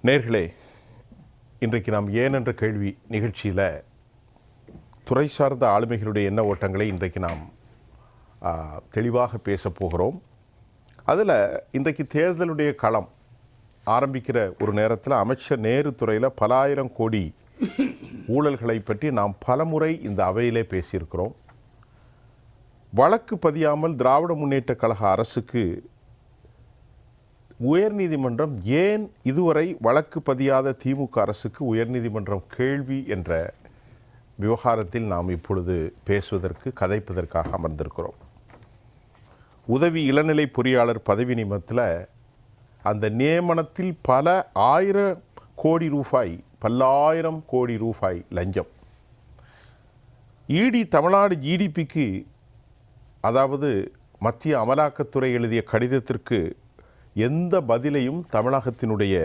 நேயர்களே, இன்றைக்கு நாம் ஏன் என்ற கேள்வி நிகழ்ச்சியில் துறை சார்ந்த ஆளுமைகளுடைய எண்ண ஓட்டங்களை இன்றைக்கு நாம் தெளிவாக பேச போகிறோம். அதில் இன்றைக்கு தேர்தலுடைய களம் ஆரம்பிக்கிற ஒரு நேரத்தில் அமைச்சர் நேரு துறையில் பல ஆயிரம் கோடி ஊழல்களை பற்றி நாம் பலமுறை இந்த அவையிலே பேசியிருக்கிறோம். வழக்கு பதியாமல் திராவிட முன்னேற்ற கழக அரசுக்கு உயர்நீதிமன்றம் ஏன் இதுவரை வழக்கு பதியாத திமுக அரசுக்கு உயர்நீதிமன்றம் கேள்வி என்ற விவகாரத்தில் நாம் இப்பொழுது பேசுவதற்கு கதைப்பதற்காக அமர்ந்திருக்கிறோம். உதவி இளநிலை பொறியாளர் பதவி நியமனத்தில் அந்த நியமனத்தில் பல ஆயிரம் கோடி ரூபாய், பல்லாயிரம் கோடி ரூபாய் லஞ்சம். இடி தமிழ்நாடு ஜிடிபிக்கு, அதாவது மத்திய அமலாக்கத்துறை எழுதிய கடிதத்திற்கு எந்த பதிலையும் தமிழகத்தினுடைய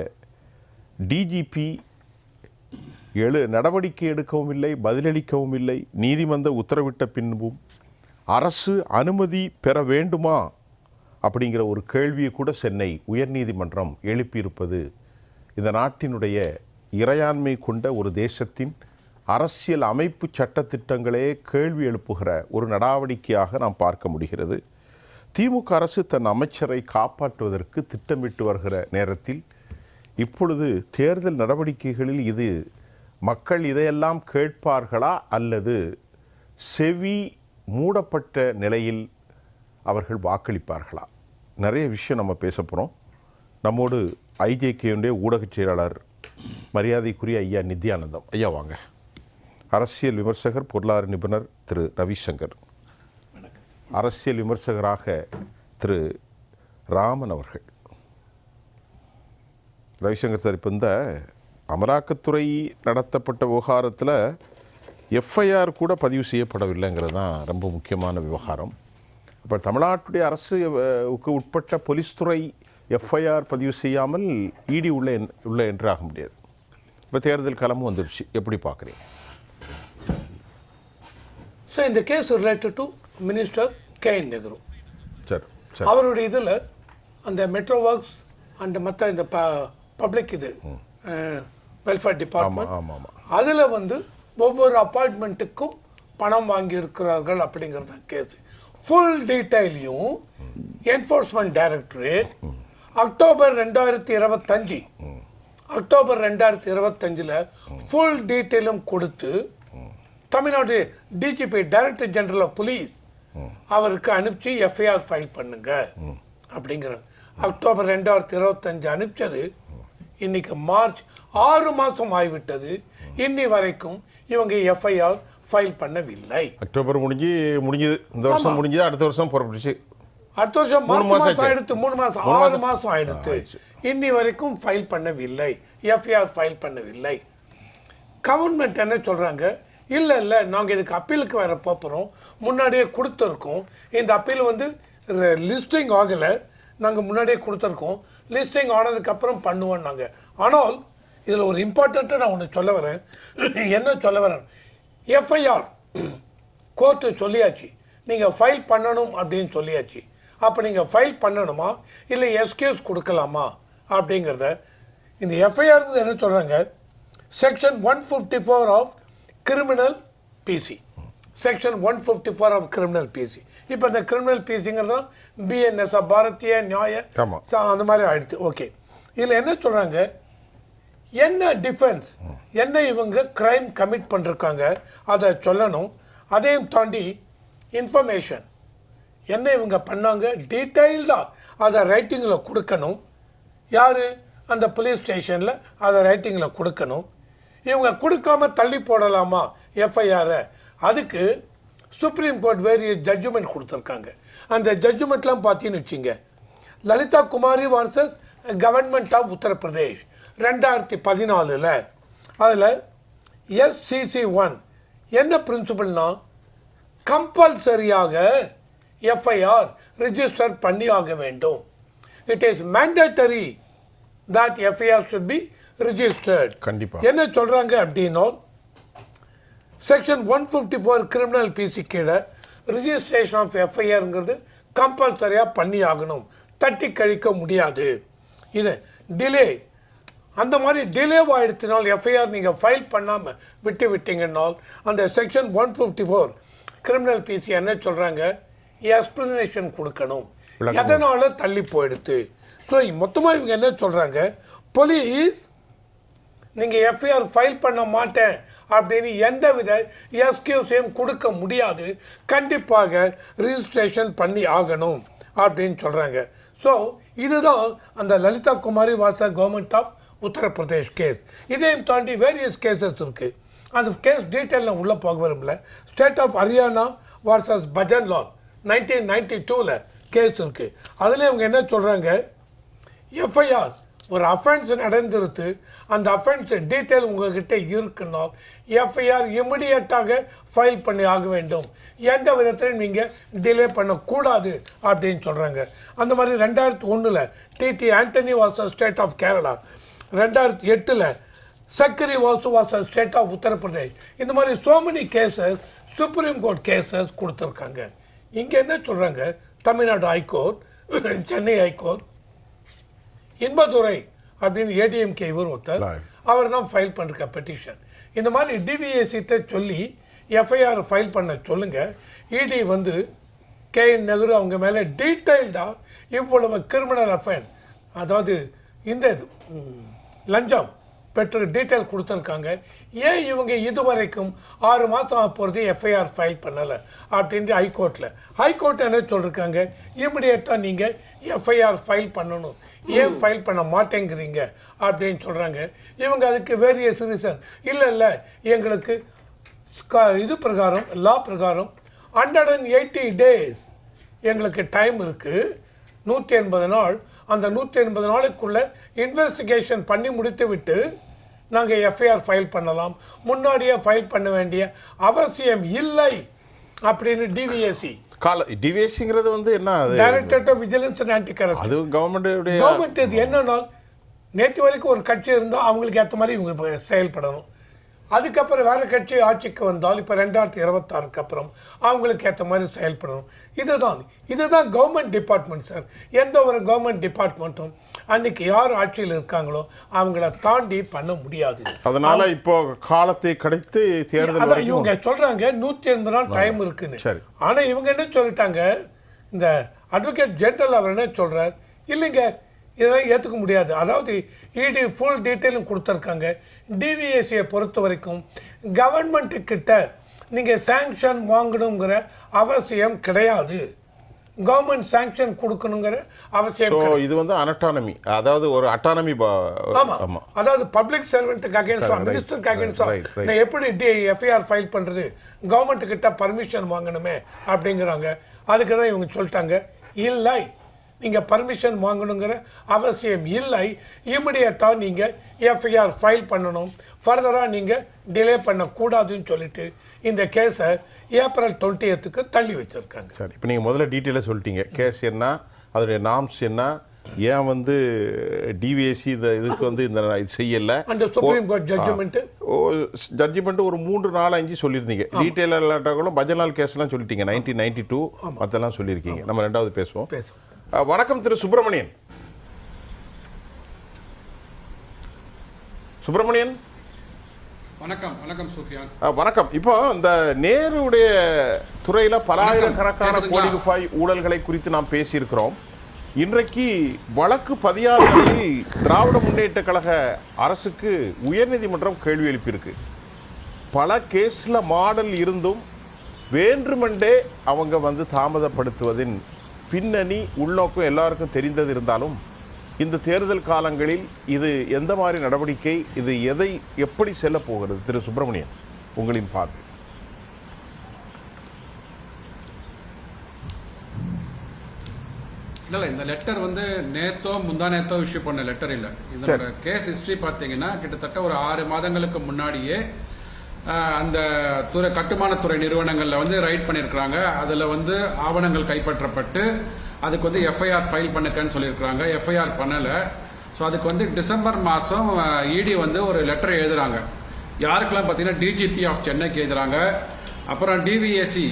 டிஜிபி நடவடிக்கை எடுக்கவும் இல்லை, பதிலளிக்கவும் இல்லை. நீதிமன்ற உத்தரவிட்ட பின்பும் அரசு அனுமதி பெற வேண்டுமா அப்படிங்கிற ஒரு கேள்வியை கூட சென்னை உயர்நீதிமன்றம் எழுப்பியிருப்பது இந்த நாட்டினுடைய இறையாண்மை கொண்ட ஒரு தேசத்தின் அரசியல் அமைப்பு சட்டத்திட்டங்களே கேள்வி எழுப்புகிற ஒரு நடவடிக்கையாக நாம் பார்க்க முடிகிறது. திமுக அரசு தன் அமைச்சரை காப்பாற்றுவதற்கு திட்டமிட்டு வருகிற நேரத்தில் இப்பொழுது தேர்தல் நடவடிக்கைகளில் இது மக்கள் இதையெல்லாம் கேட்பார்களா அல்லது செவி மூடப்பட்ட நிலையில் அவர்கள் வாக்களிப்பார்களா? நிறைய விஷயம் நம்ம பேச போகிறோம். நம்மோடு ஐஜேகேயுடைய ஊடகச் செயலாளர் மரியாதைக்குரிய ஐயா நித்யானந்தம் ஐயா வாங்க. அரசியல் விமர்சகர், பொருளாதார நிபுணர் திரு ரவிசங்கர், அரசியல் விமர்சகராக திரு ராமன் அவர்கள். ரவிசங்கர் சார், இப்போ இந்த அமலாக்கத்துறை நடத்தப்பட்ட விவகாரத்தில் எஃப்ஐஆர் கூட பதிவு செய்யப்படவில்லைங்கிறது தான் ரொம்ப முக்கியமான விவகாரம். இப்போ தமிழ்நாட்டுடைய அரசுக்கு உட்பட்ட போலீஸ் துறை எஃப்ஐஆர் பதிவு செய்யாமல் இடி உள்ள என்று ஆக முடியாது. இப்போ தேர்தல் களமும் வந்துடுச்சு, எப்படி பார்க்குறீங்க? ஸோ இந்த case related to minister K.N. Nehru. சரி, அவருடைய இதில் அந்த மெட்ரோ ஒர்க்ஸ் அண்ட் மற்ற இந்த பப்ளிக் இது வெல்ஃபேர் டிபார்ட்மெண்ட் அதில் ஒவ்வொரு அப்பார்ட்மெண்ட்டுக்கும் பணம் வாங்கியிருக்கிறார்கள் அப்படிங்கிறது கேஸ். ஃபுல் டீட்டெயிலையும் என்ஃபோர்ஸ்மெண்ட் டைரக்டரேட் அக்டோபர் 2025 ஃபுல் டீட்டெயிலும் கொடுத்து Tamil Nadu DGP director general of police அவருக்கு அனுப்பிச்சு எஃப்ஐஆர் ஃபைல் பண்ணுங்க அப்படிங்கிற அக்டோபர் 2025 அனுப்பிச்சது. இன்னைக்கு மார்ச் 6 மாதம் ஆகிவிட்டது. இன்னி வரைக்கும் இவங்க எஃப்ஐஆர் ஃபைல் பண்ணவில்லை. அக்டோபர் முடிஞ்சது, இந்த வருஷம் முடிஞ்சது, அடுத்த வருஷம் புறப்பட்டுச்சு. அடுத்த வருஷம் 3 மாதம் ஆயிடுத்து, 6 மாதம் ஆயிடுத்து. இன்னி வரைக்கும் ஃபைல் பண்ணவில்லை, எஃப்ஐஆர் ஃபைல் பண்ணவில்லை. கவர்மெண்ட் என்ன சொல்கிறாங்க, இல்லை நாங்கள் இதுக்கு அப்பீலுக்கு வேறு போகிறோம், முன்னாடியே கொடுத்துருக்கோம், இந்த அப்பீல் லிஸ்டிங் ஆகலை, நாங்கள் முன்னாடியே கொடுத்துருக்கோம், லிஸ்டிங் ஆனதுக்கப்புறம் பண்ணுவோம் நாங்கள். ஆனால் இதில் ஒரு இம்பார்ட்டண்ட்டாக நான் ஒன்று சொல்ல வரேன். என்ன சொல்ல வரேன், எஃப்ஐஆர் கோர்ட்டு சொல்லியாச்சு, நீங்கள் ஃபைல் பண்ணணும் அப்படின்னு சொல்லியாச்சு. அப்போ நீங்கள் ஃபைல் பண்ணணுமா இல்லை எஸ்கியூஸ் கொடுக்கலாமா அப்படிங்கிறத இந்த எஃப்ஐஆர் என்ன சொல்கிறாங்க, section 154 of criminal PC, section 154 of criminal PC. இப்போ இந்த கிரிமினல் பிசிங்கிறது பிஎன்எஸ் பாரதிய நியாய அந்த மாதிரி ஆயிடுச்சு. ஓகே, இதில் என்ன சொல்கிறாங்க, என்ன டிஃபென்ஸ், என்ன இவங்க கிரைம் கமிட் பண்ணிருக்காங்க அதை சொல்லணும். அதையும் தாண்டி இன்ஃபர்மேஷன் என்ன இவங்க பண்ணாங்க டீட்டெயில்டாக அதை ரைட்டிங்கில் கொடுக்கணும். யார், அந்த போலீஸ் ஸ்டேஷனில் அதை ரைட்டிங்கில் கொடுக்கணும். இவங்க கொடுக்காம தள்ளி போடலாமா எஃப்ஐஆரை? அதுக்கு சுப்ரீம் கோர்ட் வேறு ஜட்ஜ்மெண்ட் கொடுத்துருக்காங்க. அந்த ஜட்ஜ்மெண்ட்லாம் பார்த்தீங்கன்னு வச்சுங்க, லலிதா குமாரி வர்சஸ் கவர்மெண்ட் ஆஃப் உத்தரப்பிரதேஷ் 2014 அதில் SCC1 என்ன பிரின்சிபல்னா, கம்பல்சரியாக எஃப்ஐஆர் ரிஜிஸ்டர் பண்ணி ஆக வேண்டும். It is mandatory that FIR should be registered. கண்டிப்பாக என்ன சொல்கிறாங்க அப்படின்னா, செக்ஷன் 154 கிரிமினல் பிசி கீழே ரிஜிஸ்ட்ரேஷன் ஆஃப் எஃப்ஐஆருங்கிறது கம்பல்சரியாக பண்ணி ஆகணும், தட்டி கழிக்க முடியாது. இது டிலே அந்த மாதிரி டிலே ஆகிடுத்தினால் எஃப்ஐஆர் நீங்கள் ஃபைல் பண்ணாமல் விட்டீங்கன்னால் அந்த செக்ஷன் 154 கிரிமினல் பிசி என்ன சொல்கிறாங்க, எக்ஸ்பிளனேஷன் கொடுக்கணும் எதனால் தள்ளி போயிடுது. ஸோ மொத்தமாக இவங்க என்ன சொல்கிறாங்க, போலீஸ் நீங்கள் எஃப்ஐஆர் ஃபைல் பண்ண மாட்டேன் அப்படின்னு எந்த வித எக்ஸ்கியூஸையும் கொடுக்க முடியாது, கண்டிப்பாக ரிஜிஸ்ட்ரேஷன் பண்ணி ஆகணும் அப்படின்னு சொல்கிறாங்க. ஸோ இதுதான் அந்த லலிதா குமாரி வாசா கவர்மெண்ட் ஆஃப் உத்தரப்பிரதேஷ் கேஸ். இதையும் தாண்டி வேரியஸ் கேசஸ் இருக்குது. அந்த கேஸ் டீட்டெயிலில் உள்ளே போக விரும்பல. State of Haryana versus Bhajanlal 1992 case இருக்குது. அதில் இவங்க என்ன சொல்கிறாங்க, எஃப்ஐஆர் ஒரு அஃபென்ஸ் நடந்திருக்கு, அந்த அஃபென்ஸ் டீட்டெயில் உங்கள்கிட்ட இருக்குன்னா எஃப்ஐஆர் இமிடியட்டாக ஃபைல் பண்ணி ஆக வேண்டும், எந்த விதத்திலையும் நீங்கள் டிலே பண்ணக்கூடாது அப்படின்னு சொல்கிறாங்க. அந்த மாதிரி 2001 TT Antony versus state of Kerala, 2008 Sakiri Vasu versus state of Uttar Pradesh, இந்த மாதிரி so many cases Supreme Court cases கொடுத்துருக்காங்க. இங்கே என்ன சொல்கிறாங்க, தமிழ்நாடு ஹைகோர்ட், சென்னை ஹைகோர்ட், இன்பதுரை அப்படின்னு ஏடிஎம்கே இவர் ஒருத்தர், அவர் தான் ஃபைல் பண்ணிருக்க பெட்டிஷன். இந்த மாதிரி டிவிஎஸ்சிட்ட சொல்லி எஃப்ஐஆர் ஃபைல் பண்ண சொல்லுங்கள். இடி வந்து கேஎன் நெஹ்ரு அவங்க மேலே டீட்டெயில்டாக இவ்வளவு கிரிமினல் அஃபென்ஸ், அதாவது இந்த இது லஞ்சம் பெற்று டீட்டெயில் கொடுத்துருக்காங்க. ஏன் இவங்க இதுவரைக்கும் 6 மாதம் ஆக போகிறது எஃப்ஐஆர் ஃபைல் பண்ணலை அப்படின்ட்டு ஹைகோர்ட் என்ன சொல்லியிருக்காங்க, இமிடியேட்டாக நீங்கள் எஃப்ஐஆர் ஃபைல் பண்ணணும், ஏன் ஃபைல் பண்ண மாட்டேங்கிறீங்க அப்படின்னு சொல்கிறாங்க. இவங்க அதுக்கு வேரியஸ் ரீசன், இல்லை எங்களுக்கு இது பிரகாரம் லா பிரகாரம் 180 days எங்களுக்கு டைம் இருக்குது, 180 நாள். அந்த 180 நாளுக்குள்ளே இன்வெஸ்டிகேஷன் பண்ணி முடித்து விட்டு நாங்கள் எஃப்ஐஆர் ஃபைல் பண்ணலாம், முன்னாடியே ஃபைல் பண்ண வேண்டிய அவசியம் இல்லை அப்படின்னு டிவிஎஸ்சி. டிவிஎஸ்சிங்கிறது வந்து என்ன, directorate of vigilance and anti corruption, அது கவர்மெண்ட். இது என்னன்னா நேற்று வரைக்கும் ஒரு கட்சி இருந்தால் அவங்களுக்கு ஏற்ற மாதிரி இவங்க செயல்படணும். அதுக்கப்புறம் வேறு கட்சி ஆட்சிக்கு வந்தால் இப்போ 2026 அப்புறம் அவங்களுக்கு ஏற்ற மாதிரி செயல்படணும். இதுதான் கவர்மெண்ட் டிபார்ட்மெண்ட் சார். எந்த ஒரு கவர்மெண்ட் டிபார்ட்மெண்ட்டும் அன்னைக்கு யார் ஆட்சியில் இருக்காங்களோ அவங்கள தாண்டி பண்ண முடியாது. அதனால இப்போ காலத்தை கடைத்து தேர்தல் இவங்க சொல்றாங்க 180 நாள் டைம் இருக்குன்னு. ஆனால் இவங்க என்ன சொல்லிட்டாங்க, இந்த அட்வொகேட் ஜெனரல் அவர் என்ன சொல்றார், இல்லைங்க இதெல்லாம் ஏற்றுக்க முடியாது. அதாவது இடி ஃபுல் டீட்டெயிலும் கொடுத்துருக்காங்க. டிவிஎஸ்சியை பொறுத்த வரைக்கும் கவர்மெண்ட்டுக்கிட்ட நீங்கள் சேங்ஷன் வாங்கணுங்கிற அவசியம் கிடையாது, கவர்மெண்ட் சாங்ஷன் கொடுக்கணுங்கிற அவசியம். இது வந்து அனட்டானமி, அதாவது ஒரு அட்டானமி. ஆமாம், அதாவது பப்ளிக் சர்வெண்ட்டுக்கு அகேன்ஸ்டா, மினிஸ்டருக்கு அகேன்ஸ்டா நான் எப்படி எஃப்ஐஆர் ஃபைல் பண்ணுறது, கவர்மெண்ட்டுக்கிட்ட பர்மிஷன் வாங்கணுமே அப்படிங்கிறாங்க. அதுக்கு தான் இவங்க சொல்லிட்டாங்க, இல்லை நீங்கள் பர்மிஷன் வாங்கணுங்கிற அவசியம் இல்லை, இமிடியட்டாக நீங்கள் எஃப்ஐஆர் ஃபைல் பண்ணணும், ஃபர்தராக நீங்கள் டிலே பண்ணக்கூடாதுன்னு சொல்லிட்டு இந்த கேஸை ஏப்ரல் 20க்கு தள்ளி வச்சுருக்காங்க. சரி, இப்போ நீங்கள் முதல்ல டீட்டெயிலாக சொல்லிட்டீங்க, கேஸ் என்ன, அதனுடைய நாம்ஸ் என்ன, ஏன் வந்து டிவிஎஸ்சி இதுக்கு வந்து இந்த இது செய்யலை, அந்த சுப்ரீம் கோர்ட் ஜட்ஜ்மெண்ட்டு ஒரு 3-4-5 சொல்லியிருந்தீங்க. டீட்டெயில் இல்லாட்டாலும் பஜனால் கேஸ்லாம் சொல்லிட்டீங்க, 1992 மற்றெல்லாம் சொல்லியிருக்கீங்க. நம்ம ரெண்டாவது பேசுவோம். வணக்கம் திரு சுப்பிரமணியன். வணக்கம் சூஃபியான். வணக்கம். இப்போ இந்த நேருடைய துறையில் பல ஆயிரக்கணக்கான கோடி ரூபாய் ஊழல்களை குறித்து நாம் பேசியிருக்கிறோம். இன்றைக்கு வழக்கு பதியாத நிலையில் திராவிட முன்னேற்ற கழக அரசுக்கு உயர்நீதிமன்றம் கேள்வி எழுப்பியிருக்கு. பல கேஸில் மாடல் இருந்தும் வேண்டுமென்றே அவங்க வந்து தாமதப்படுத்துவதின் பின்னணி உள்நோக்கம் எல்லாருக்கும் தெரிந்தது இருந்தாலும் இந்த தேர்தல் காலங்களில் இது எந்த மாதிரி நடவடிக்கை, இது எதை எப்படி செல்ல போகிறது திரு சுப்பிரமணியன், உங்களின் பார்வை? இல்லை, இந்த லெட்டர் வந்து முந்தா நேத்தோ இஷ்யூ பண்ண லெட்டர் இல்லை. இந்த கேஸ் ஹிஸ்டரி பார்த்தீங்கன்னா கிட்டத்தட்ட ஒரு 6 மாதங்களுக்கு முன்னாடியே அந்த கட்டுமானத்துறை நிறுவனங்களில் வந்து ரைட் பண்ணியிருக்கிறாங்க. அதில் வந்து ஆவணங்கள் கைப்பற்றப்பட்டு அதுக்கு வந்து எஃப்ஐஆர் ஃபைல் பண்ணுக்கன்னு சொல்லியிருக்கிறாங்க. எஃப்ஐஆர் பண்ணலை. ஸோ அதுக்கு வந்து டிசம்பர் மாதம் இடி வந்து ஒரு லெட்டர் எழுதுறாங்க. யாருக்கெல்லாம் பார்த்தீங்கன்னா டிஜிபி ஆஃப் சென்னைக்கு எழுதுறாங்க, அப்புறம் டிவிஎஸ்சி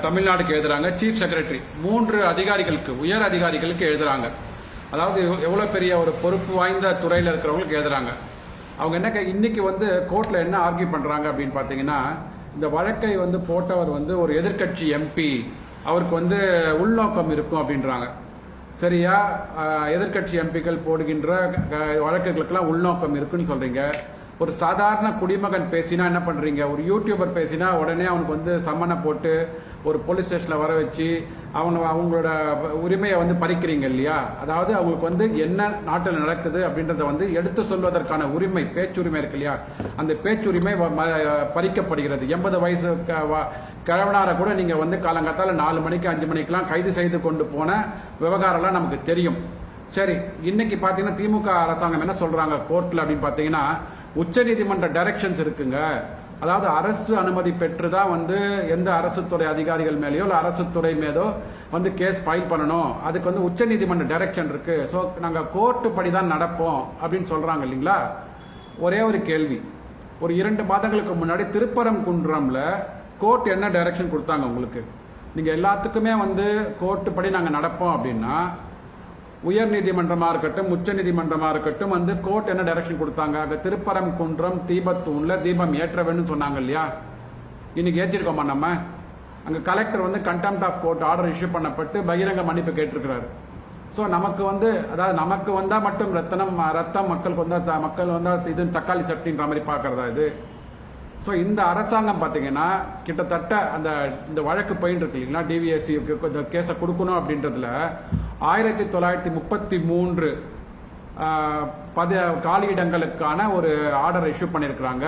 தமிழ்நாடுக்கு எழுதுறாங்க, சீஃப் செக்ரட்டரி 3 அதிகாரிகளுக்கு, உயர் அதிகாரிகளுக்கு எழுதுறாங்க. அதாவது எவ்வளவு பெரிய ஒரு பொறுப்பு வாய்ந்த துறையில இருக்கிறவங்களுக்கு எழுதுறாங்க. அவங்க என்ன இன்னைக்கு வந்து கோர்ட்ல என்ன ஆர்கியூ பண்றாங்க அப்படின்னு பாத்தீங்கன்னா, இந்த வழக்கை வந்து போட்டவர் வந்து ஒரு எதிர்க்கட்சி எம்பி, அவருக்கு வந்து உள்நோக்கம் இருக்கும் அப்படின்றாங்க. சரியா? எதிர்க்கட்சி எம்பிக்கள் போடுகின்ற வழக்குகளுக்கெல்லாம் உள்நோக்கம் இருக்குன்னு சொல்றீங்க. ஒரு சாதாரண குடிமகன் பேசினா என்ன பண்றீங்க? ஒரு யூடியூபர் பேசினா உடனே அவனுக்கு வந்து சம்மனை போட்டு ஒரு போலீஸ் ஸ்டேஷன்ல வர வச்சு அவங்களோட உரிமையை வந்து பறிக்கிறீங்க இல்லையா? அதாவது அவங்களுக்கு வந்து என்ன நாட்டில் நடக்குது அப்படின்றத வந்து எடுத்து சொல்வதற்கான உரிமை, பேச்சுரிமை இருக்கு இல்லையா? அந்த பேச்சுரிமை பறிக்கப்படுகிறது. 80 வயசு கிழவனார கூட நீங்க வந்து காலங்காத்தால 4 மணிக்கு 5 மணிக்கெல்லாம் கைது செய்து கொண்டு போன விவகாரம்லாம் நமக்கு தெரியும். சரி, இன்னைக்கு பாத்தீங்கன்னா திமுக அரசாங்கம் என்ன சொல்றாங்க கோர்ட்ல அப்படின்னு பாத்தீங்கன்னா, உச்சநீதிமன்ற டைரக்ஷன்ஸ் இருக்குங்க. அதாவது அரசு அனுமதி பெற்றுதான் வந்து எந்த அரசு துறை அதிகாரிகள் மேலேயோ இல்ல அரசு துறை மீதோ வந்து கேஸ் ஃபைல் பண்ணணும். அதுக்கு வந்து உச்சநீதிமன்ற டைரக்ஷன் இருக்கு. ஸோ நாங்க கோர்ட்டு படி தான் நடப்போம் அப்படின்னு சொல்றாங்க இல்லைங்களா? ஒரே ஒரு கேள்வி, ஒரு 2 மாதங்களுக்கு முன்னாடி திருப்பரங்குன்றம்ல கோர்ட் என்ன டைரக்ஷன் கொடுத்தாங்க உங்களுக்கு? நீங்க எல்லாத்துக்குமே வந்து கோர்ட்டு படி நாங்க நடப்போம் அப்படின்னா, உயர் நீதிமன்றமா இருக்கட்டும் உச்ச நீதிமன்றமா இருக்கட்டும் வந்து கோர்ட் என்ன டைரக்ஷன் கொடுத்தாங்க? அங்க திருப்பரங்குன்றம் தீபத்தூண்ல தீபம் ஏற்ற வேணும்னு சொன்னாங்க இல்லையா? இன்னைக்கு ஏற்றிருக்கோமா நம்ம? அங்க கலெக்டர் வந்து contempt of court order issue பண்ணப்பட்டு பகிரங்க மன்னிப்பு கேட்டிருக்கிறாரு. ஸோ நமக்கு வந்து அதாவது நமக்கு வந்தா மட்டும் ரத்தம் மக்களுக்கு வந்தா மக்கள் வந்தா இது தக்காளி சட்னின்ற மாதிரி பாக்குறதா இது? ஸோ இந்த அரசாங்கம் பார்த்தீங்கன்னா கிட்டத்தட்ட இந்த வழக்கு போயிட்டு இருக்கு இல்லைங்களா, டிவிஎஸ்சி கேஸை கொடுக்கணும் அப்படின்றதுல 1933 காலியிடங்களுக்கான ஒரு ஆர்டர் இஷ்யூ பண்ணியிருக்கிறாங்க.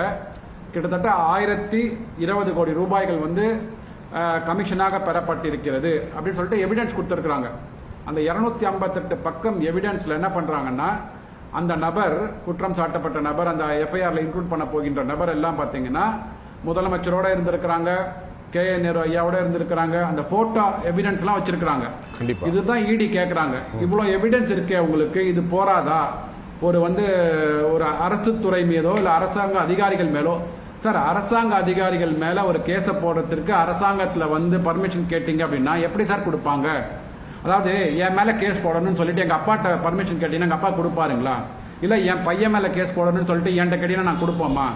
கிட்டத்தட்ட 1020 கோடி ரூபாய்கள் வந்து கமிஷனாக பெறப்பட்டிருக்கிறது அப்படின்னு சொல்லிட்டு எவிடன்ஸ் கொடுத்திருக்கிறாங்க. அந்த 258 பக்கம் எவிடன்ஸ்ல என்ன பண்றாங்கன்னா, அந்த நபர், குற்றம் சாட்டப்பட்ட நபர், அந்த எஃப்ஐஆர்ல இன்க்ளூட் பண்ண போகின்ற நபர் எல்லாம் பாத்தீங்கன்னா முதலமைச்சரோட இருந்திருக்கிறாங்க, கே.ஏ. நேரு ஐயாவோட இருந்திருக்கிறாங்க. அந்த போட்டோ எவிடன்ஸ் எல்லாம் வச்சிருக்காங்க. இதுதான் இடி கேக்குறாங்க. இவ்வளவு எவிடன்ஸ் இருக்கே உங்களுக்கு, இது போராதா? ஒரு அரசு துறை மீதோ இல்ல அரசாங்க அதிகாரிகள் மேலோ, சார் அரசாங்க அதிகாரிகள் மேல ஒரு கேஸ போடுறதுக்கு அரசாங்கத்துல வந்து பர்மிஷன் கேட்டீங்க அப்படின்னா எப்படி சார் கொடுப்பாங்க? அதாவது என் மேல கேஸ் போடணும்னு சொல்லிட்டு எங்க அப்பாட்ட பர்மிஷன் கேட்டீங்கன்னா எங்க அப்பா கொடுப்பாருங்களா? இல்ல என் பையன் மேல கேஸ் போடணும்னு சொல்லிட்டு என்கிட்ட கேட்டீங்கன்னா நான் கொடுப்போமா?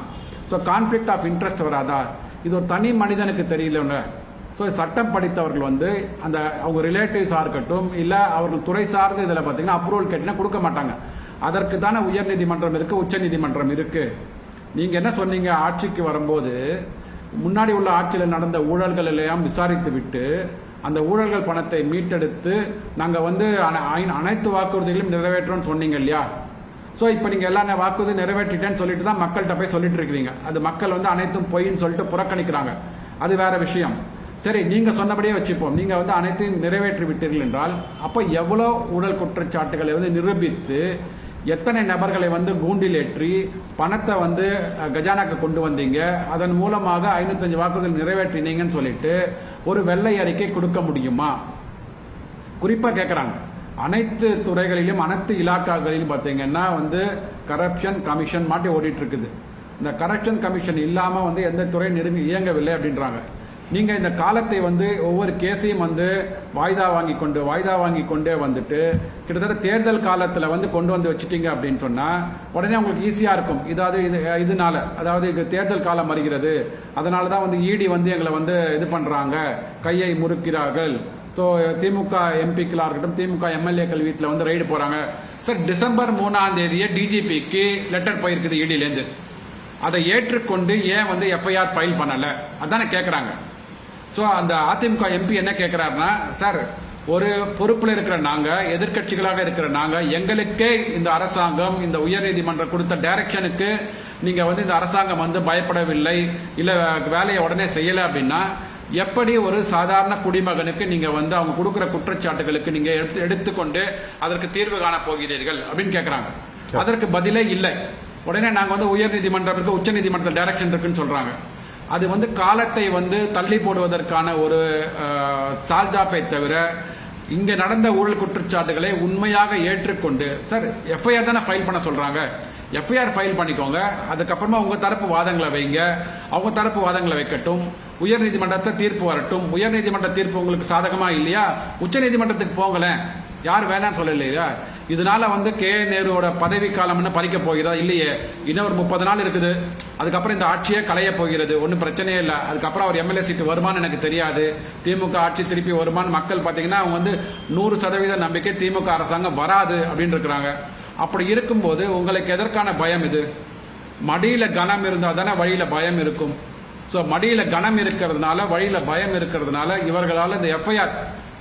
ஸோ கான்ஃபிளிக்ட் ஆஃப் இன்ட்ரெஸ்ட் வராதா? இது ஒரு தனி மனிதனுக்கு தெரியல. ஸோ சட்டம் படித்தவர்கள் வந்து அவங்க ரிலேட்டிவ்ஸா இருக்கட்டும் இல்ல அவர்கள் துறை சார்ந்த இதுல பாத்தீங்கன்னா அப்ரூவல் கேட்டீங்கன்னா கொடுக்க மாட்டாங்க. அதற்கு தானே உயர் நீதிமன்றம் இருக்கு, உச்ச நீதிமன்றம் இருக்கு. நீங்க என்ன சொன்னீங்க? ஆட்சிக்கு வரும்போது முன்னாடி உள்ள ஆட்சியில் நடந்த ஊழல்கள் எல்லாம் விசாரித்து விட்டு அந்த ஊழல்கள் பணத்தை மீட்டெடுத்து நாங்க வந்து அனைத்து வாக்குறுதிகளையும் நிறைவேற்றோம்னு சொன்னீங்க இல்லையா? ஸோ இப்போ நீங்க எல்லா வாக்குறுதி நிறைவேற்றிட்டேன்னு சொல்லிட்டு தான் மக்கள்கிட்ட போய் சொல்லிட்டு இருக்கிறீங்க. அது மக்கள் வந்து அனைத்தும் பொய்ன்னு சொல்லிட்டு புறக்கணிக்கிறாங்க. அது வேற விஷயம். சரி, நீங்க சொன்னபடியே வச்சுப்போம். நீங்க வந்து அனைத்தையும் நிறைவேற்றி விட்டீர்கள் என்றால் அப்ப எவ்வளவு ஊழல் குற்றச்சாட்டுகளை வந்து நிரூபித்து எத்தனை நபர்களை வந்து கூண்டில் ஏற்றி பணத்தை வந்து கஜானாக்கு கொண்டு வந்தீங்க, அதன் மூலமாக 505 வாக்குறுதிகள் நிறைவேற்றினீங்கன்னு சொல்லிட்டு ஒரு வெள்ளை அறிக்கை கொடுக்க முடியுமா? குறிப்பா கேட்கறாங்க. அனைத்து துறைகளிலும் அனைத்து இலாக்காக்களிலும் பாத்தீங்கன்னா வந்து கரப்ஷன் கமிஷன் மாட்டி ஓடிட்டு இருக்குது. இந்த கரப்ஷன் கமிஷன் இல்லாம வந்து எந்த துறை இயங்கவில்லை அப்படின்றாங்க. நீங்க இந்த காலத்தை வந்து ஒவ்வொரு கேஸையும் வந்து வாய்தா வாங்கி கொண்டே வந்துட்டு கிட்டத்தட்ட தேர்தல் காலத்துல வந்து கொண்டு வந்து வச்சுட்டீங்க அப்படின்னு சொன்னா உடனே உங்களுக்கு ஈஸியா இருக்கும். இதனால அதாவது தேர்தல் காலம் வருகிறது, அதனாலதான் வந்து இடி வந்து எங்களை வந்து இது பண்றாங்க, கையை முறுக்கிறார்கள். ஸோ திமுக எம்பிக்களா இருக்கட்டும் திமுக எம்எல்ஏக்கள் வீட்டில் வந்து ரைடு போறாங்க. சார் டிசம்பர் 3ஆம் தேதியே டிஜிபிக்கு லெட்டர் போயிருக்குது இடியிலேருந்து. அதை ஏற்றுக்கொண்டு ஏன் வந்து எஃப்ஐஆர் ஃபைல் பண்ணல? அதானே கேட்கறாங்க. ஸோ அந்த அதிமுக எம்பி என்ன கேட்கிறாருன்னா, சார் ஒரு பொறுப்புல இருக்கிற நாங்க, எதிர்கட்சிகளாக இருக்கிற நாங்க, எங்களுக்கே இந்த அரசாங்கம் இந்த உயர்நீதிமன்றம் கொடுத்த டைரக்ஷனுக்கு நீங்க வந்து இந்த அரசாங்கம் வந்து பயப்படவில்லை, இல்ல வேலையை உடனே செய்யல அப்படின்னா எப்படி ஒரு சாதாரண குடிமகனுக்கு நீங்க வந்து அவங்க கொடுக்கிற குற்றச்சாட்டுகளுக்கு நீங்க எடுத்துக்கொண்டு அதற்கு தீர்வு காண போகிறீர்கள் அப்படின்னு கேட்கறாங்க. அதற்கு பதிலே இல்லை. உடனே நாங்க வந்து உயர் நீதிமன்றம் இருக்கு, உச்ச நீதிமன்றத்தில் டைரக்ஷன் இருக்குன்னு சொல்றாங்க. அது வந்து காலத்தை வந்து தள்ளி போடுவதற்கான ஒரு சால்ஜாப்பை தவிர இங்க நடந்த ஊழல் குற்றச்சாட்டுகளை உண்மையாக ஏற்றுக்கொண்டு, சார் எஃப்ஐஆர் தானே ஃபைல் பண்ண சொல்றாங்க, எஃப்ஐஆர் ஃபைல் பண்ணிக்கோங்க. அதுக்கப்புறமா உங்க தரப்பு வாதங்களை வைங்க, அவங்க தரப்பு வாதங்களை வைக்கட்டும், உயர் நீதிமன்றத்தை தீர்ப்பு வரட்டும். உயர் நீதிமன்ற தீர்ப்பு உங்களுக்கு சாதகமா இல்லையா உச்ச நீதிமன்றத்துக்கு போங்களேன், யார் வேணான்னு சொல்லலையா? இதனால வந்து நேருவோட பதவி காலம் என்ன பறிக்க போகிறதா? இல்லையே, இன்னும் ஒரு 30 நாள் இருக்குது. அதுக்கப்புறம் இந்த ஆட்சியே களைய போகிறது. ஒன்றும் பிரச்சனையே இல்லை. அதுக்கப்புறம் அவர் எம்எல்ஏ சீட்டு வருமானு எனக்கு தெரியாது. திமுக ஆட்சி திருப்பி வருமானு மக்கள் பார்த்தீங்கன்னா அவங்க வந்து 100% நம்பிக்கை திமுக அரசாங்கம் வராது அப்படின்னு இருக்கிறாங்க. அப்படி இருக்கும்போது உங்களுக்கு எதற்கான பயம்? இது மடியில கனம் இருந்தால் தானே வழியில பயம் இருக்கும். ஸோ மடியில கனம் இருக்கிறதுனால, வழியில பயம் இருக்கிறதுனால இவர்களால் இந்த எஃப்ஐஆர்,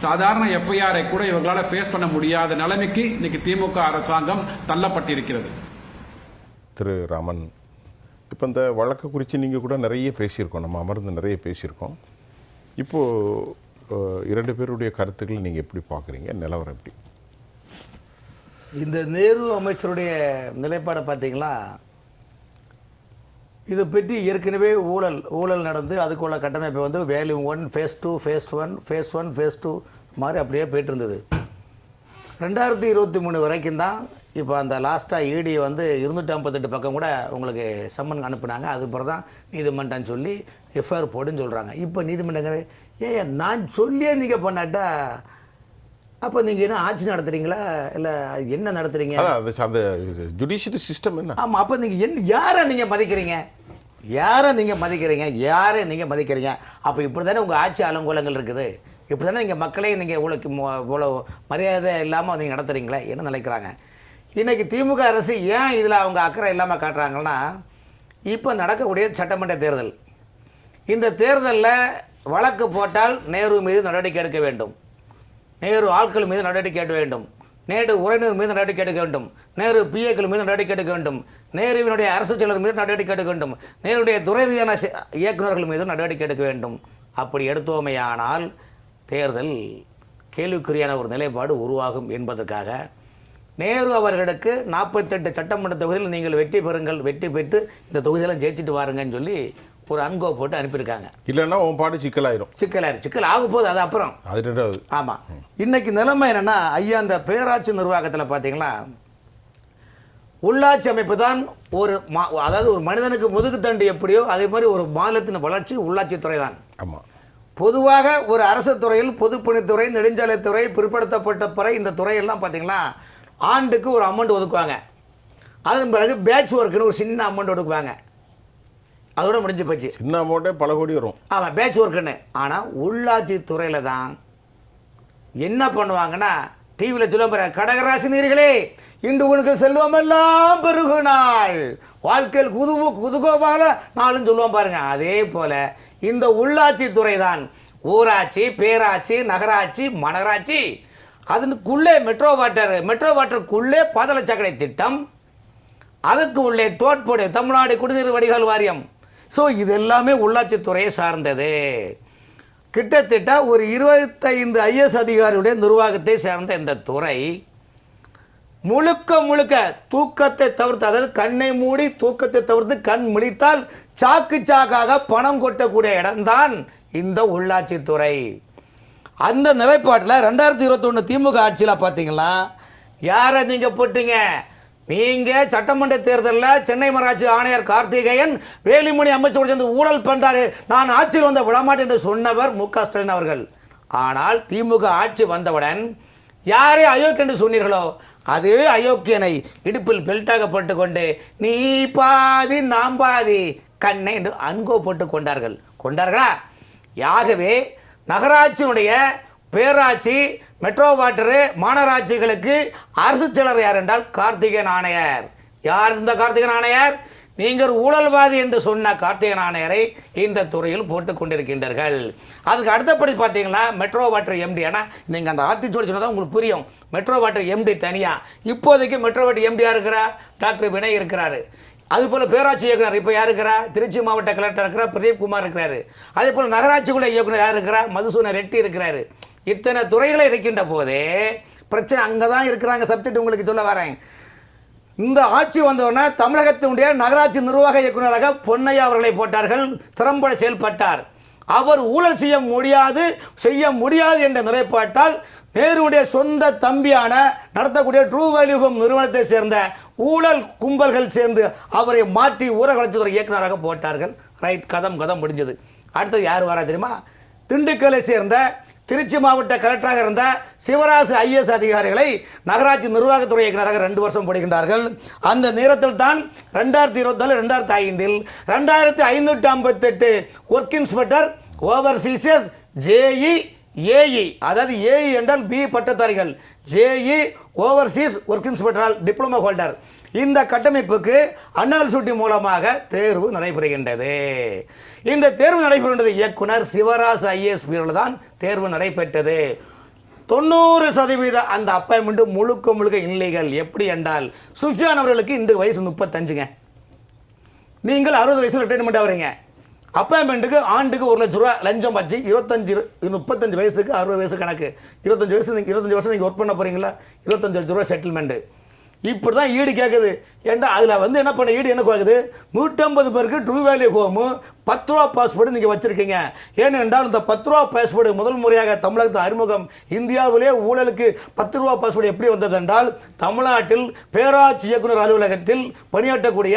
சாதாரண எஃப்ஐஆரை கூட இவர்களால் ஃபேஸ் பண்ண முடியாத நிலைமைக்கு இன்னைக்கு திமுக அரசாங்கம் தள்ளப்பட்டிருக்கிறது. திரு ராமன், இப்போ இந்த வழக்கு குறித்து நீங்கள் கூட நிறைய பேசியிருக்கோம், நம்ம அமர்ந்து நிறைய பேசியிருக்கோம். இப்போது 2 பேருடைய கருத்துக்களை நீங்கள் எப்படி பார்க்குறீங்க? நிலவரம் எப்படி? இந்த நேரு அமைச்சருடைய நிலைப்பாடை பார்த்தீங்களா, இதை பற்றி ஏற்கனவே ஊழல் நடந்து அதுக்குள்ள கட்டமைப்பு வந்து வேல்யூம் 1, ஃபேஸ் 2, ஃபேஸ் 1, ஃபேஸ் 1, ஃபேஸ் 2 மாதிரி அப்படியே போயிட்டு இருந்தது. 2023 வரைக்கும் தான். இப்போ அந்த லாஸ்ட்டாக இடி வந்து 258 பக்கம் கூட உங்களுக்கு சம்மன் அனுப்புனாங்க. அதுக்கப்புறம் தான் நீதிமன்றம் சொல்லி எஃப்ஐஆர் போடுன்னு சொல்கிறாங்க. இப்போ நீதிமன்றங்கள் நான் சொல்லியே நீங்கள் பண்ணாட்டா அப்போ நீங்கள் என்ன ஆட்சி நடத்துறீங்களா இல்லை என்ன நடத்துறீங்க? அந்த ஜுடிஷியரி சிஸ்டம் என்ன? ஆமாம், அப்போ நீங்கள் யாரை நீங்கள் மதிக்கிறீங்க? அப்போ இப்படி தானே உங்கள் ஆட்சி அலங்கோலங்கள் இருக்குது. இப்படி தானே நீங்கள் மக்களையும் நீங்கள் இவ்வளோ மரியாதை இல்லாமல் நீங்கள் நடத்துகிறீங்களே, என்ன நினைக்கிறாங்க? இன்றைக்கி திமுக அரசு ஏன் இதில் அவங்க அக்கறை இல்லாமல் காட்டுறாங்கன்னா, இப்போ நடக்கக்கூடிய சட்டமன்ற தேர்தல், இந்த தேர்தலில் வழக்கு போட்டால் நேரு மீது நடவடிக்கை எடுக்க வேண்டும், நேரு ஆட்கள் மீது நடவடிக்கை எடுக்க வேண்டும், நேரு உறவினர் மீது நடவடிக்கை எடுக்க வேண்டும், நேரு பிஏக்கள் மீது நடவடிக்கை எடுக்க வேண்டும், நேருவினுடைய அரசு செயலர் மீது நடவடிக்கை எடுக்க வேண்டும், நேருடைய துறை ரீதியான இயக்குநர்கள் மீது நடவடிக்கை எடுக்க வேண்டும். அப்படி எடுத்தோமையானால் தேர்தல் கேள்விக்குறியான ஒரு நிலைப்பாடு உருவாகும் என்பதற்காக நேரு அவர்களுக்கு 48 சட்டமன்ற தொகுதியில் நீங்கள் வெற்றி பெற்று இந்த தொகுதியெல்லாம் ஜெயிச்சுட்டு வாருங்கன்னு சொல்லி ஒரு அன்கோ போட்டு அனுப்பியிருக்காங்க. இல்லைன்னா உன் பாடு சிக்கல் ஆகும் போது அது அப்புறம் அது. ஆமாம், இன்னைக்கு நிலைமை என்னென்னா, ஐயா அந்த பேராட்சி நிர்வாகத்தில் பார்த்தீங்கன்னா உள்ளாட்சி அமைப்பு தான் அதாவது ஒரு மனிதனுக்கு முதுகுத்தண்டு எப்படியோ அதே மாதிரி ஒரு மாநிலத்தின் வளர்ச்சி உள்ளாட்சித்துறை தான். ஆமாம், பொதுவாக ஒரு அரசு துறையில் பொதுப்பணித்துறை, நெடுஞ்சாலைத்துறை, பிற்படுத்தப்பட்ட துறை, இந்த துறையெல்லாம் பார்த்தீங்கன்னா ஆண்டுக்கு ஒரு அமௌண்ட் ஒதுக்குவாங்க. அதன் பிறகு பேட்ச் ஒர்க்குன்னு ஒரு சின்ன அமௌண்ட் ஒதுக்குவாங்க. அதோட முடிஞ்சு போச்சு. சின்ன அமௌண்ட்டே பல கோடி வரும். ஆமாம், பேட்ச் ஒர்க்குன்னு. ஆனால் உள்ளாட்சி துறையில் தான் என்ன பண்ணுவாங்கன்னா, டிவியில் சொல்லுவாங்க, கடகராசினியர்களே இன்று உனக்கு செல்வமெல்லாம் பெருகு நாள், வாழ்க்கையில் குதுகோபால நாளுன்னு சொல்லுவோம் பாருங்க. அதே போல் இந்த உள்ளாட்சி துறை தான் ஊராட்சி, பேராட்சி, நகராட்சி, மாநகராட்சி, அதுக்குள்ளே மெட்ரோ வாட்டருக்குள்ளே பாதாள சாக்கடை திட்டம், அதுக்கு உள்ளே டோட்போடு தமிழ்நாடு குடிநீர் வடிகால் வாரியம். ஸோ இது எல்லாமே உள்ளாட்சித்துறையை சார்ந்தது. கிட்டத்தட்ட ஒரு 25 ஐஎஸ் அதிகாரியுடைய நிர்வாகத்தை சேர்ந்த இந்த துறை முழுக்க தூக்கத்தை தவிர்த்து, அதாவது கண்ணை மூடி தூக்கத்தை தவிர்த்து கண் முழித்தால் சாக்காக பணம் கொட்டக்கூடிய இடம்தான் இந்த உள்ளாட்சித்துறை. அந்த நிலைப்பாட்டில் 2021 திமுக ஆட்சியில் பார்த்தீங்களா, யாரை நீங்கள் போட்டீங்க? நீங்கள் சட்டமன்ற தேர்தலில் சென்னை மாநகராட்சி ஆணையர் கார்த்திகேயன் வேலுமணி அமைச்சரோடு சேர்ந்து ஊழல் பண்ணுறாரு, நான் ஆட்சியில் வந்த விடமாட்டேன் என்று சொன்னவர் மு.க. ஸ்டாலின் அவர்கள். ஆனால் திமுக ஆட்சி வந்தவுடன் யாரே அயோக்கிய என்று சொன்னீர்களோ அதே அயோக்கியனை இடுப்பில் பெல்ட்டாக போட்டுக்கொண்டு நீ பாதி நாம் பாதி கண்ணை என்று அன்கோ போட்டு கொண்டார்களா? ஆகவே நகராட்சியினுடைய பேராட்சி, மெட்ரோ வாட்டரு, மாநகராட்சிகளுக்கு அரசு செயலர் யார் என்றால் கார்த்திகேயன் ஆணையர். யார் இந்த கார்த்திகேயன் ஆணையர்? நீங்கள் ஊழல்வாதி என்று சொன்ன கார்த்திகேயன் ஆணையரை இந்த துறையில் போட்டு கொண்டிருக்கின்றீர்கள். அதுக்கு அடுத்தபடி பார்த்தீங்கன்னா மெட்ரோ வாட்டர் எம்டி. ஆனால் நீங்கள் அந்த ஆத்திச்சோடு சொன்னதான் உங்களுக்கு புரியும். மெட்ரோ வாட்டர் எம்டி தனியாக, இப்போதைக்கு மெட்ரோ வாட்டர் எம்டியாக இருக்கிறா டாக்டர் வினய் இருக்கிறாரு. அதுபோல் பேராட்சி இயக்குனர் இப்போ யார் இருக்கிறா? திருச்சி மாவட்ட கலெக்டர் இருக்கிறார் பிரதீப் குமார் இருக்கிறாரு. அதே போல் நகராட்சிக்குள்ள இயக்குனர் யார் இருக்கிறா? மதுசூதன ரெட்டி இருக்கிறாரு. இத்தனை துறைகளை இருக்கின்ற போதே பிரச்சனை அங்கே தான் இருக்கிறாங்க. சப்ஜெக்ட் உங்களுக்கு சொல்ல வரேன். இந்த ஆட்சி வந்தோடனே தமிழகத்தினுடைய நகராட்சி நிர்வாக இயக்குநராக பொன்னையா அவர்களை போட்டார்கள். திறம்பட செயல்பட்டார். அவர் ஊழல் செய்ய முடியாது என்ற நிலைப்பாட்டால் நேருடைய சொந்த தம்பியான நடத்தக்கூடிய ட்ரூ வேல்யூ ஹோம் நிறுவனத்தை சேர்ந்த ஊழல் கும்பல்கள் சேர்ந்து அவரை மாற்றி ஊரக வளர்ச்சித்துறை இயக்குநராக போட்டார்கள். ரைட், கதம் முடிஞ்சது. அடுத்தது யார் வரா தெரியுமா? திண்டுக்கலை சேர்ந்த திருச்சி மாவட்ட கலெக்டராக இருந்த சிவராசு ஐஏஎஸ் அதிகாரிகளை நகராட்சி நிர்வாகத்துறை இயக்குநராக 2 வருஷம் போடுகின்றார்கள். அந்த நேரத்தில் தான் 2024-2005 2558 work inspector overseas JE AE, அதாவது ஏஇ என்றால் பி பட்டதாரிகள், ஜேஇ ஓவர்சீஸ் ஒர்க் இன்ஸ்பெக்டரால் டிப்ளமோ ஹோல்டர். இந்த கட்டமைப்புக்கு அண்ணல் சூட்டி மூலமாக தேர்வு நடைபெறுகின்றது. இந்த தேர்வு நடைபெறுகின்றது இயக்குனர் சிவராசு ஐஏஎஸ் பீரியடில் தான் தேர்வு நடைபெற்றது. 90% அந்த அப்பாயின்மெண்ட் முழுக்க இல்லீகல். எப்படி என்றால் சுஃபியான் அவர்களுக்கு இன்று வயசு 35ங்க, நீங்கள் 60 வயசில் ரிட்டைர்மெண்ட் ஆகிறீங்க. அப்பாயின்மெண்ட்டுக்கு ஆண்டுக்கு 1 லட்ச ரூபா லஞ்சம் வச்சு 35 வயசுக்கு 60 வயசு கணக்கு, 25 வருஷம் நீங்கள் ஒர்க் பண்ண போகிறீங்களா, 25 லட்ச ரூபா செட்டில்மெண்ட்டு. இப்படி தான் ஈடு கேட்குது. ஏன்டா அதில் என்ன பண்ண ஈடு என்ன கேட்குது, 150 பேருக்கு ட்ரூ வேல்யூ ஹோமு 10 ரூபா பாஸ்போர்ட் நீங்கள் வச்சுருக்கீங்க. ஏனென்றால் இந்த 10 ரூபா பாஸ்போர்ட் முதல் முறையாக தமிழகத்தில் அறிமுகம். இந்தியாவிலே ஊழலுக்கு 10 ரூபா பாஸ்போர்ட் எப்படி வந்தது என்றால், தமிழ்நாட்டில் பேராட்சி இயக்குனர் அலுவலகத்தில் பணியாற்றக்கூடிய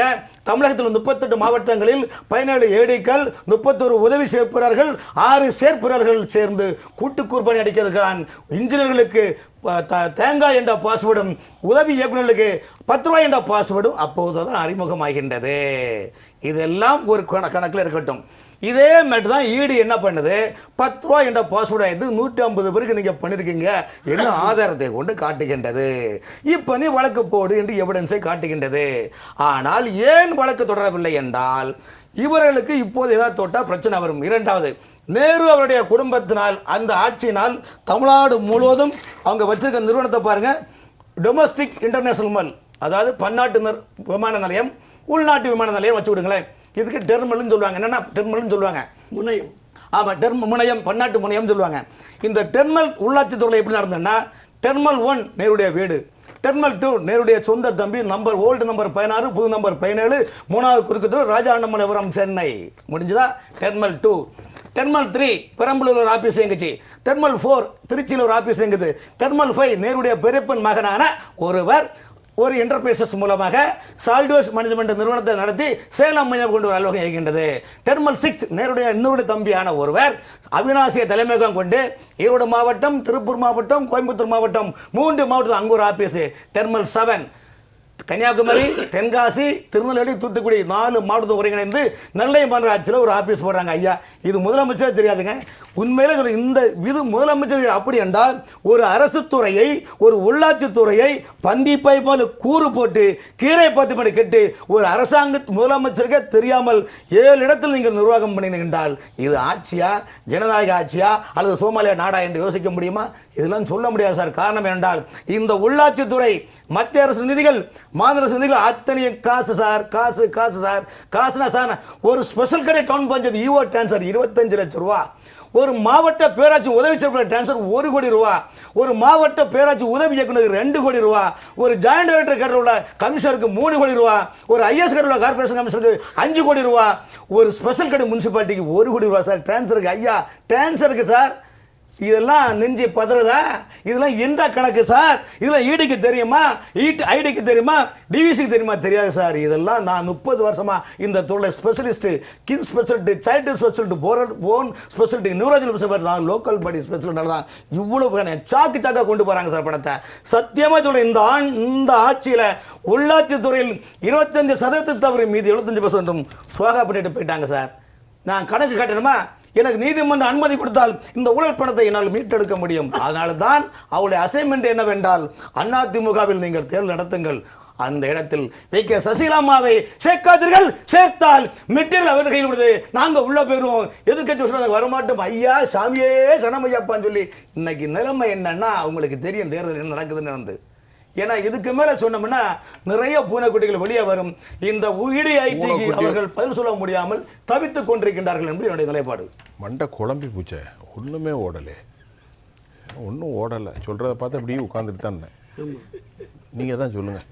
தமிழகத்தில் 38 மாவட்டங்களில் 17 ஏடிக்கள், 31 உதவி சேர்ப்பினர்கள், 6 சேர்ப்பினர்கள் சேர்ந்து கூட்டுக்கூர்பணி அடிக்கிறதுக்கான் இன்ஜினியர்களுக்கு தேங்காய் என்ற பாஸ்வேர்டும் உதவி இயக்குநர்களுக்கு 10 ரூபாய் என்ற பாஸ்வேர்டும் அப்போது தான் அறிமுகமாகின்றது. இதெல்லாம் ஒரு கணக்கில் இருக்கட்டும். இதே மாதிரி தான் ஈடு என்ன பண்ணுது, 10 ரூபாய் என்ற பாஸ்வேர்டு ஆயிடுது 150 பேருக்கு நீங்கள் பண்ணியிருக்கீங்க என்ன ஆதாரத்தை கொண்டு காட்டுகின்றது. இப்போ நீ வழக்கு போடு என்று எவிடன்ஸை காட்டுகின்றது. ஆனால் ஏன் வழக்கு தொடரவில்லை என்றால், இவர்களுக்கு இப்போது ஏதாவது தொட்டால் பிரச்சனை வரும். இரண்டாவது, நேரு அவருடைய குடும்பத்தினால் அந்த ஆட்சியினால் தமிழ்நாடு முழுவதும் அவங்க வச்சிருக்க நிறுவனத்தை பாருங்கள், டொமஸ்டிக் இன்டர்நேஷனல், அதாவது பன்னாட்டு விமான நிலையம், உள்நாட்டு விமான நிலையம் வச்சு விடுங்களேன். இதுக்கு டெர்மினல்னு சொல்லுவாங்க. என்னென்னா டெர்மினல்னு சொல்லுவாங்க, முனையம். ஆமாம், முனையம், பன்னாட்டு முனையம் சொல்லுவாங்க. இந்த டெர்மினல் உள்ளாட்சித்துறையில் எப்படி நடந்ததுன்னா, டெர்மினல் 1 நேருடைய வீடு, டெர்மினல் 2 நேருடைய சொந்த தம்பி, ஓல்டு நம்பர் 16, புது நம்பர் 17, 3வது குறுக்குத்தூர், ராஜா அண்ணாமலைபுரம், சென்னை. முடிஞ்சுதா? டெர்மினல் 2. டெர்மினல் 3 பெரம்பலூர் ஒரு ஆஃபீஸ் எங்குச்சு. டெர்மினல் 4 திருச்சியில் ஒரு ஆஃபீஸ் எங்குது. டெர்மினல் 5 நேருடைய பெரியப்பன் மகனான ஒருவர் ஒரு என்டர்பிரைசஸ் மூலமாக சால்டோஸ் மேனேஜ்மெண்ட் நிறுவனத்தை நடத்தி சேலம் மையம் கொண்டு ஒரு அலுவலகம் இயங்குகின்றது. டெர்மினல் 6 நேருடைய இன்னொரு தம்பியான ஒருவர் அவினாசியை தலைமையகம் கொண்டு ஈரோடு மாவட்டம், திருப்பூர் மாவட்டம், கோயம்புத்தூர் மாவட்டம் 3 மாவட்டத்தில் அங்கு ஒரு ஆஃபீஸு. டெர்மினல் 7 கன்னியாகுமரி, தென்காசி, திருநெல்வேலி, தூத்துக்குடி 4 மாவட்டத்தை ஒருங்கிணைந்து நெல்லை மாநகராட்சியில் ஒரு ஆஃபீஸ் போடுறாங்க. ஐயா, இது முதலமைச்சர் தெரியாதுங்க. உண்மையிலே இந்த இது முதலமைச்சர் அப்படி என்றால், ஒரு அரசு துறையை, ஒரு உள்ளாட்சி துறையை பந்திப்பை போல கூறு போட்டு கீரை பத்து மணி கெட்டு ஒரு அரசாங்க முதலமைச்சருக்கே தெரியாமல் 7 இடத்தில் நீங்கள் நிர்வாகம் பண்ணினால் இது ஆட்சியா, ஜனநாயக ஆட்சியா அல்லது சோமாலியா நாடா என்று யோசிக்க முடியுமா? இதெல்லாம் சொல்ல முடியாது சார். காரணம் என்றால், இந்த உள்ளாட்சித்துறை மத்திய அரசு நிதிகள், மாநில அரசு நிதிகள் அத்தனையும் காசு சார், காசு சார். காசுனா சார், ஒரு ஸ்பெஷல் கடை டவுன் பஞ்சாயத்து ஈஓ டிரான்ஸ்ஃபர் 25 லட்சம் ரூபா, ஒரு மாவட்ட பேராட்சி உதவி செயல்பட டிரான்ஸ்ஃபர் 1 கோடி ரூபா, ஒரு மாவட்ட பேராட்சி உதவி இயக்குநருக்கு 2 கோடி ரூபா, ஒரு ஜாயிண்ட் டைரக்டர் கேட்டர் உள்ள கமிஷனருக்கு 3 கோடி ரூபா, ஒரு ஐஎஸ் கேட்டர் உள்ள கார்பரேஷன் கமிஷனருக்கு 5 கோடி ரூபா, ஒரு ஸ்பெஷல் கடை முனிசிபாலிட்டிக்கு 1 கோடி ரூபா சார் டிரான்ஸ்ஃபருக்கு. ஐயா, டிரான்ஸ்ஃபருக்கு சார், இதெல்லாம் நெஞ்சு பதறதா? இதெல்லாம் எந்த கணக்கு சார்? இதெல்லாம் ஈடிக்கு தெரியுமா, ஐடிக்கு தெரியுமா, டிவிசிக்கு தெரியுமா? தெரியாது சார். இதெல்லாம் நான் 30 வருஷமா இந்த தொழில் ஸ்பெஷலிஸ்ட், கின் speciality, child speciality, phone speciality, neurology speciality, நான் லோக்கல் பாடி ஸ்பெஷலிட்டி தான் இவ்வளவு சாக்கா கொண்டு போகிறாங்க சார் பணத்தை. சத்தியமாக சொல்கிறேன், இந்த ஆட்சியில் உள்ளாட்சி துறையில் 25% தவறு, மீது 75% சுவாகா பண்ணிட்டு போயிட்டாங்க சார். நான் கணக்கு காட்டணுமா? எனக்கு நீதிமன்ற அனுமதி கொடுத்தால் இந்த ஊழல் பணத்தை என்னால் மீட்டெடுக்க முடியும். அதனால தான் அவளுடைய அசைன்மெண்ட் என்னவென்றால், அதிமுகவில் நீங்கள் தேர்தல் நடத்துங்கள், அந்த இடத்தில் வைக்க சசிகலாமாவை சேர்க்காதீர்கள், சேர்த்தால் மெட்டீரியல் அவர் கையில் கொடுத்து நாங்கள் உள்ள போயிடுவோம், எதிர்க்கட்சி சொல்றாங்க வரமாட்டோம், ஐயா சாமியே சனமையாப்பான்னு சொல்லி. இன்னைக்கு நிலைமை என்னன்னா அவங்களுக்கு தெரியும் தேர்தல் என்ன நடக்குதுன்னு வந்து. ஏன்னா இதுக்கு மேலே சொன்னோம்னா நிறைய பூனைக்குட்டிகள் வெளியே வரும். இந்த IDITக்கு அவர்கள் பதில் சொல்ல முடியாமல் தவித்துக் கொண்டிருக்கின்றார்கள் என்பது என்னுடைய நிலைப்பாடு. மண்டை குழம்பி பூச்சை, ஒன்றுமே ஓடலை, ஒன்றும் ஓடலை. சொல்கிறத பார்த்து அப்படியே உட்காந்துட்டு தான் நீங்கள் தான் சொல்லுங்கள்.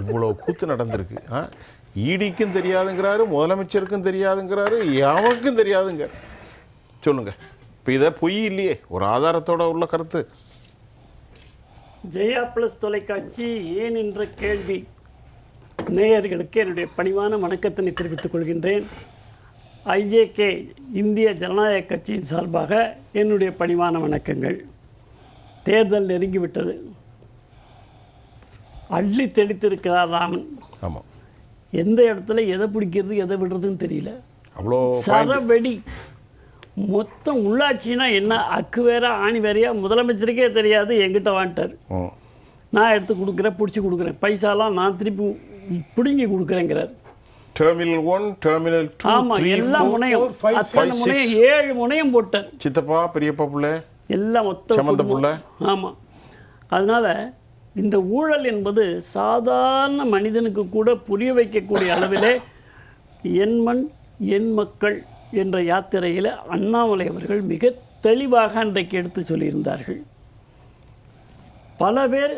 இவ்வளோ கூத்து நடந்திருக்கு. ஈடிக்கும் தெரியாதுங்கிறாரு, முதலமைச்சருக்கும் தெரியாதுங்கிறாரு, யாருக்கும் தெரியாதுங்க. சொல்லுங்கள், இப்போ இதை பொய் இல்லையே, ஒரு ஆதாரத்தோட உள்ள கருத்து. ஜெயா பிளஸ் தொலைக்காட்சி ஏன் என்ற கேள்வி நேயர்களுக்கு என்னுடைய பணிவான வணக்கத்தினை தெரிவித்துக் கொள்கின்றேன். ஐஜேகே இந்திய ஜனநாயக கட்சியின் சார்பாக என்னுடைய பணிவான வணக்கங்கள். தேர்தல் நெருங்கிவிட்டது. அள்ளி தெளித்திருக்கிறார் ராமன். ஆமாம், எந்த இடத்துல எதை பிடிக்கிறது எதை விடுறதுன்னு தெரியல. அவ்வளோ சரவெடி மொத்தம். உள்ளாட்சினா என்ன, அக்கு வேற ஆணி வேறையா முதலமைச்சருக்கே தெரியாது. எங்கிட்ட வாங்கிட்டார். நான் எடுத்து கொடுக்குறேன், பிடிச்சி கொடுக்குறேன், பைசாலாம் நான் திருப்பி பிடுங்கி கொடுக்குறேங்கிறார். டெர்மினல் 1, டெர்மினல் 2, ஆமாம், 3, எல்லா 4, முனையம், 5, அத்தனை 6. முனையம், 7 முனையம் போட்டார். சித்தப்பா, பெரியப்பா பிள்ளை, எல்லாம் மொத்த சமந்த புள்ள. ஆமாம். அதனால் இந்த ஊழல் என்பது சாதாரண மனிதனுக்கு கூட புரிய வைக்கக்கூடிய அளவிலே என் மண் என் மக்கள் என்ற யாத்திரையில் அண்ணாமலை அவர்கள் மிக தெளிவாக அன்றைக்கு எடுத்து சொல்லியிருந்தார்கள். பல பேர்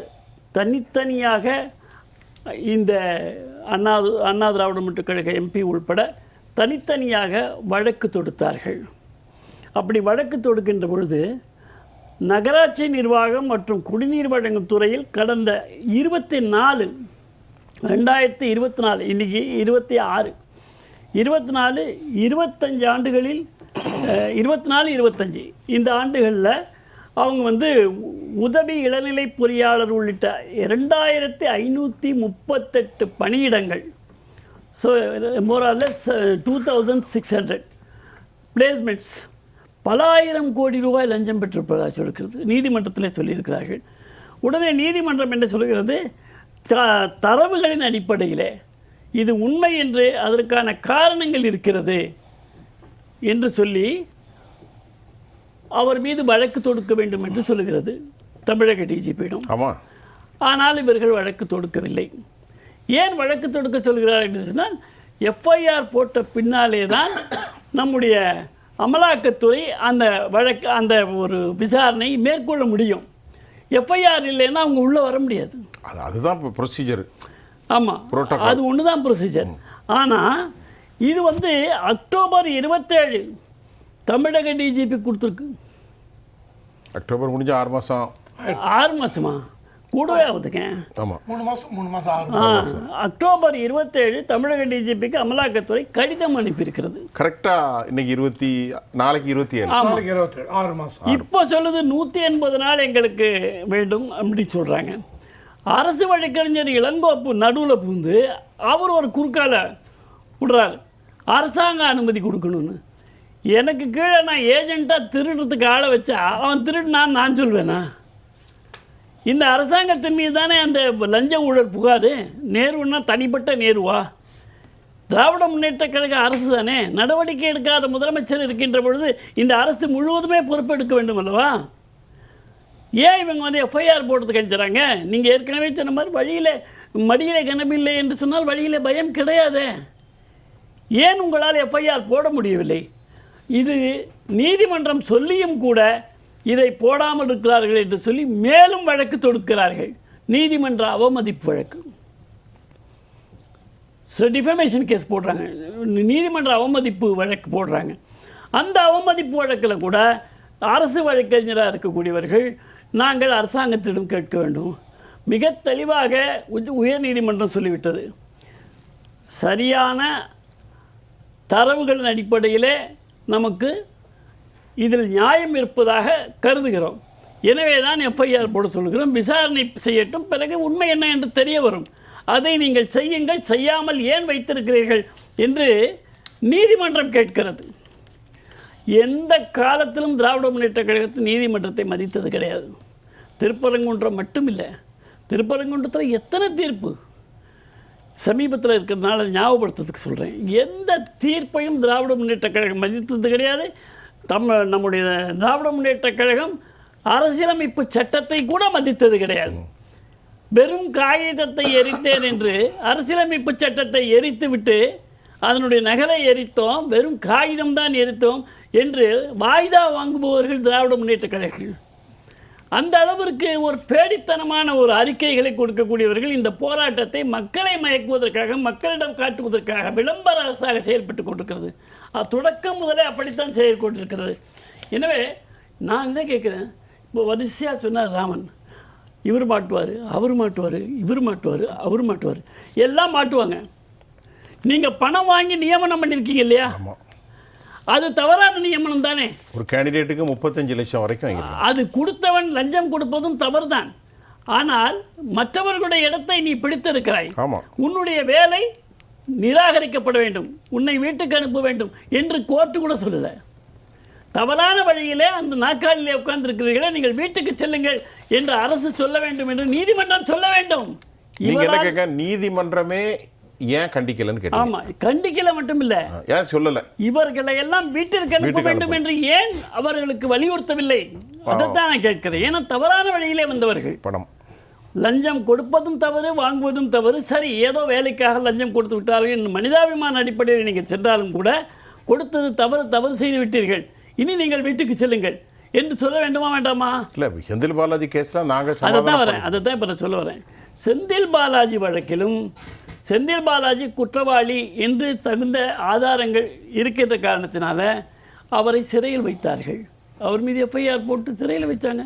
தனித்தனியாக இந்த அண்ணா திராவிட முன்னேற்றக் கழக எம்பி உள்பட தனித்தனியாக வழக்கு தொடுத்தார்கள். அப்படி வழக்கு தொடுக்கின்ற பொழுது நகராட்சி நிர்வாகம் மற்றும் குடிநீர் வழங்கும் துறையில் கடந்த 2024 இன்றைக்கி 26 24 25 ஆண்டுகளில் 24 25 இந்த ஆண்டுகளில் அவங்க உதவி இளநிலை பொறியாளர் உள்ளிட்ட 2538 பணியிடங்கள், ஸோ மோரார்லெஸ் 2600 பிளேஸ்மெண்ட்ஸ், பல ஆயிரம் கோடி ரூபாய் லஞ்சம் பெற்றிருப்பதாக சொல்கிறது நீதிமன்றத்தில் சொல்லியிருக்கிறார்கள். உடனே நீதிமன்றம் என்ன சொல்கிறது, தரவுகளின் அடிப்படையில் இது உண்மை என்று அதற்கான காரணங்கள் இருக்கிறது என்று சொல்லி அவர் மீது வழக்கு தொடுக்க வேண்டும் என்று சொல்லுகிறது தமிழக டிஜிபியிடம். ஆமாம். ஆனால் இவர்கள் வழக்கு தொடுக்கவில்லை. ஏன் வழக்கு தொடுக்க சொல்கிறார் என்று சொன்னால், எஃப்ஐஆர் போட்ட பின்னாலே தான் நம்முடைய அமலாக்கத்துறை அந்த ஒரு விசாரணை மேற்கொள்ள முடியும். எஃப்ஐஆர் இல்லைன்னா அவங்க உள்ளே வர முடியாது. அதுதான் ப்ரொசீஜர். ஆமாம், அது ஒன்று தான் ப்ரொசீஜர். ஆனால் இது அக்டோபர் 27 தமிழக டிஜிபி கொடுத்துருக்கு. அக்டோபர் முடிஞ்ச 6 மாதம். 6 மாதமா கூடவே ஆகுதுங்க. ஆமாம், 3 மாதம். அக்டோபர் 27 தமிழக டிஜிபிக்கு அமலாக்கத்துறை கடிதம் அனுப்பியிருக்கிறது. கரெக்டாக இன்னைக்கு நாளைக்கு 27. 6 மாதம். இப்போ சொல்லுது 180 நாள் எங்களுக்கு வேண்டும் அப்படி சொல்கிறாங்க. அரசு வழக்கறிஞர் இளங்கோப்பு நடுவில் புகுந்து அவர் ஒரு குறுக்கால விடுறாரு, அரசாங்க அனுமதி கொடுக்கணும்னு. எனக்கு கீழே நான் ஏஜெண்ட்டாக திருடுறதுக்கு ஆளை வச்சா அவன் திருடுனான்னு நான் சொல்வேனா? இந்த அரசாங்கத்தின் மீது தானே அந்த லஞ்ச ஊழல் புகாது. நேருன்னா தனிப்பட்ட நேருவா? திராவிட முன்னேற்ற கழக அரசு தானே. நடவடிக்கை எடுக்காத முதலமைச்சர் இருக்கின்ற பொழுது இந்த அரசு முழுவதுமே பொறுப்பெடுக்க வேண்டும் அல்லவா? ஏன் இவங்க எஃப்ஐஆர் போடுறதுக்கு அஞ்சுறாங்க? நீங்கள் ஏற்கனவே சொன்ன மாதிரி மடியிலே கனமில்லை என்று சொன்னால் வழியிலே பயம் கிடையாது. ஏன் உங்களால் எஃப்ஐஆர் போட முடியவில்லை? இது நீதிமன்றம் சொல்லியும் கூட இதை போடாமல் இருக்கிறார்கள் என்று சொல்லி மேலும் வழக்கு தொடுக்கிறார்கள். நீதிமன்ற அவமதிப்பு வழக்கு, டிஃபமேஷன் கேஸ் போடுறாங்க, நீதிமன்ற அவமதிப்பு வழக்கு போடுறாங்க. அந்த அவமதிப்பு வழக்கில் கூட அரசு வழக்கறிஞராக இருக்கக்கூடியவர்கள் நாங்கள் அரசாங்கத்திடம் கேட்க வேண்டும். மிக தெளிவாக உயர்நீதிமன்றம் சொல்லிவிட்டது. சரியான தரவுகளின் அடிப்படையிலே நமக்கு இதில் நியாயம் இருப்பதாக கருதுகிறோம். எனவே தான் எஃப்ஐஆர் போட சொல்கிறோம். விசாரணை செய்யட்டும், பிறகு உண்மை என்ன என்று தெரிய வரும். அதை நீங்கள் செய்யுங்கள், செய்யாமல் ஏன் வைத்திருக்கிறீர்கள் என்று நீதிமன்றம் கேட்கிறது. எந்த காலத்திலும் திராவிட முன்னேற்ற கழகத்தில் நீதிமன்றத்தை மதித்தது கிடையாது. திருப்பரங்குன்றம் மட்டும் இல்லை, திருப்பரங்குன்றத்தில் எத்தனை தீர்ப்பு சமீபத்தில் இருக்கிறதுனால ஞாபகப்படுத்துறதுக்கு சொல்கிறேன். எந்த தீர்ப்பையும் திராவிட முன்னேற்ற கழகம் மதித்தது கிடையாது. நம்முடைய திராவிட முன்னேற்ற கழகம் அரசியலமைப்பு சட்டத்தை கூட மதித்தது கிடையாது. வெறும் காகிதத்தை எரித்தேன் என்று அரசியலமைப்பு சட்டத்தை எரித்துவிட்டு அதனுடைய நகலை எரித்தோம், வெறும் காகிதம்தான் எரித்தோம் என்று வாய்தா வாங்குபவர்கள் திராவிட முன்னேற்ற கழகங்கள். அந்த அளவிற்கு ஒரு பேடித்தனமான ஒரு அறிக்கைகளை கொடுக்கக்கூடியவர்கள் இந்த போராட்டத்தை மக்களை மயக்குவதற்காக, மக்களிடம் காட்டுவதற்காக விளம்பர அரசாக செயல்பட்டு கொண்டிருக்கிறது. தொடக்கம் முதலே அப்படித்தான் செயல்பட்டிருக்கிறது. எனவே நான் என்ன கேட்குறேன், இப்போ வரிசையாக சொன்னார் ராமன், இவர் மாட்டுவார், அவர் மாட்டுவார், இவர் மாட்டுவார், அவர் மாட்டுவார், எல்லாம் மாட்டுவாங்க. நீங்கள் பணம் வாங்கி நியமனம் பண்ணியிருக்கீங்க இல்லையா? அது தவறான நியமனம் தானே. ஒரு கேண்டிடேட்டுக்கு 35 லட்சம் வரைக்கும் வாங்கிக்கலாம். அது கொடுத்தவன் லஞ்சம் கொடுப்பதும் தவறுதான். ஆனால் மற்றவர்களுடைய இடத்தை நீ பிடித்திருக்கிறாய், ஆமாம், உன்னுடைய வேலை நிராகரிக்கப்பட வேண்டும், உன்னை வீட்டுக்கு அனுப்ப வேண்டும் என்று கோர்ட்டு கூட சொல்லல. தவறான வழியிலே அந்த நாற்காலிலே உட்கார்ந்திருக்கிறீர்களே, நீங்கள் வீட்டுக்கு செல்லுங்கள் என்று அரசு சொல்ல வேண்டும் என்று நீதிமன்றம் சொல்ல வேண்டும். நீங்க என்ன கேட்க, நீதிமன்றமே ஏன் கண்டிக்கலன்னு கேட்டீங்க. ஆமா, கண்டிக்கல மட்டும் இல்ல, ஏன் சொல்லல, இவர்களை எல்லாம் வீட்டிற்கு அனுப்ப வேண்டும் என்று ஏன் அவர்களுக்கு வலியுறுத்தவில்லை? அதைத்தான் நான் கேட்கிறேன். ஏன்னா தவறான வழியிலே வந்தவர்கள். பணம் லஞ்சம் கொடுப்பதும் தவறு, வாங்குவதும் தவறு. சரி, ஏதோ வேலைக்காக லஞ்சம் கொடுத்து விட்டார்கள் என்று மனிதாபிமான அடிப்படையில் நீங்கள் சென்றாலும் கூட கொடுத்தது தவறு செய்து விட்டீர்கள், இனி நீங்கள் வீட்டுக்கு செல்லுங்கள் என்று சொல்ல வேண்டுமா வேண்டாமா? இல்லை, செந்தில் பாலாஜி கேஸ்ல நாங்கள் அதைத்தான் இப்போ சொல்ல வரேன். செந்தில் பாலாஜி வழக்கிலும் செந்தில் பாலாஜி குற்றவாளி என்று தகுந்த ஆதாரங்கள் இருக்கின்ற காரணத்தினால அவரை சிறையில் வைத்தார்கள். அவர் மீது எஃப்ஐஆர் போட்டு சிறையில் வைத்தாங்க.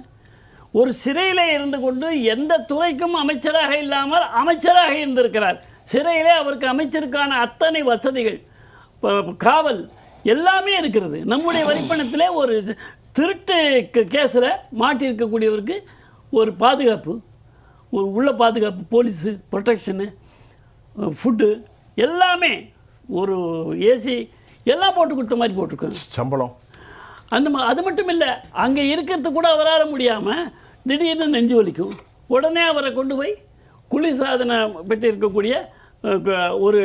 ஒரு சிறையில் இருந்து கொண்டு எந்த துறைக்கும் அமைச்சராக இல்லாமல் அமைச்சராக இருந்திருக்கிறார். சிறையிலே அவருக்கு அமைச்சருக்கான அத்தனை வசதிகள், காவல் எல்லாமே இருக்கிறது. நம்முடைய வரிப்பணத்திலே ஒரு திருட்டு கேஸில் மாட்டியிருக்கக்கூடியவருக்கு ஒரு பாதுகாப்பு, ஒரு உள்ள பாதுகாப்பு, போலீஸு ப்ரொடெக்ஷனு, ஃபுட்டு எல்லாமே, ஒரு ஏசி எல்லாம் போட்டு கொடுத்த மாதிரி போட்டிருக்கோம். சம்பளம் அது மட்டும் இல்லை, அங்கே இருக்கிறது கூட அவரால் முடியாமல் திடீர்னு நெஞ்சு வலிக்கும். உடனே அவரை கொண்டு போய் குளிர்சாதன பெற்று இருக்கக்கூடிய ஒரு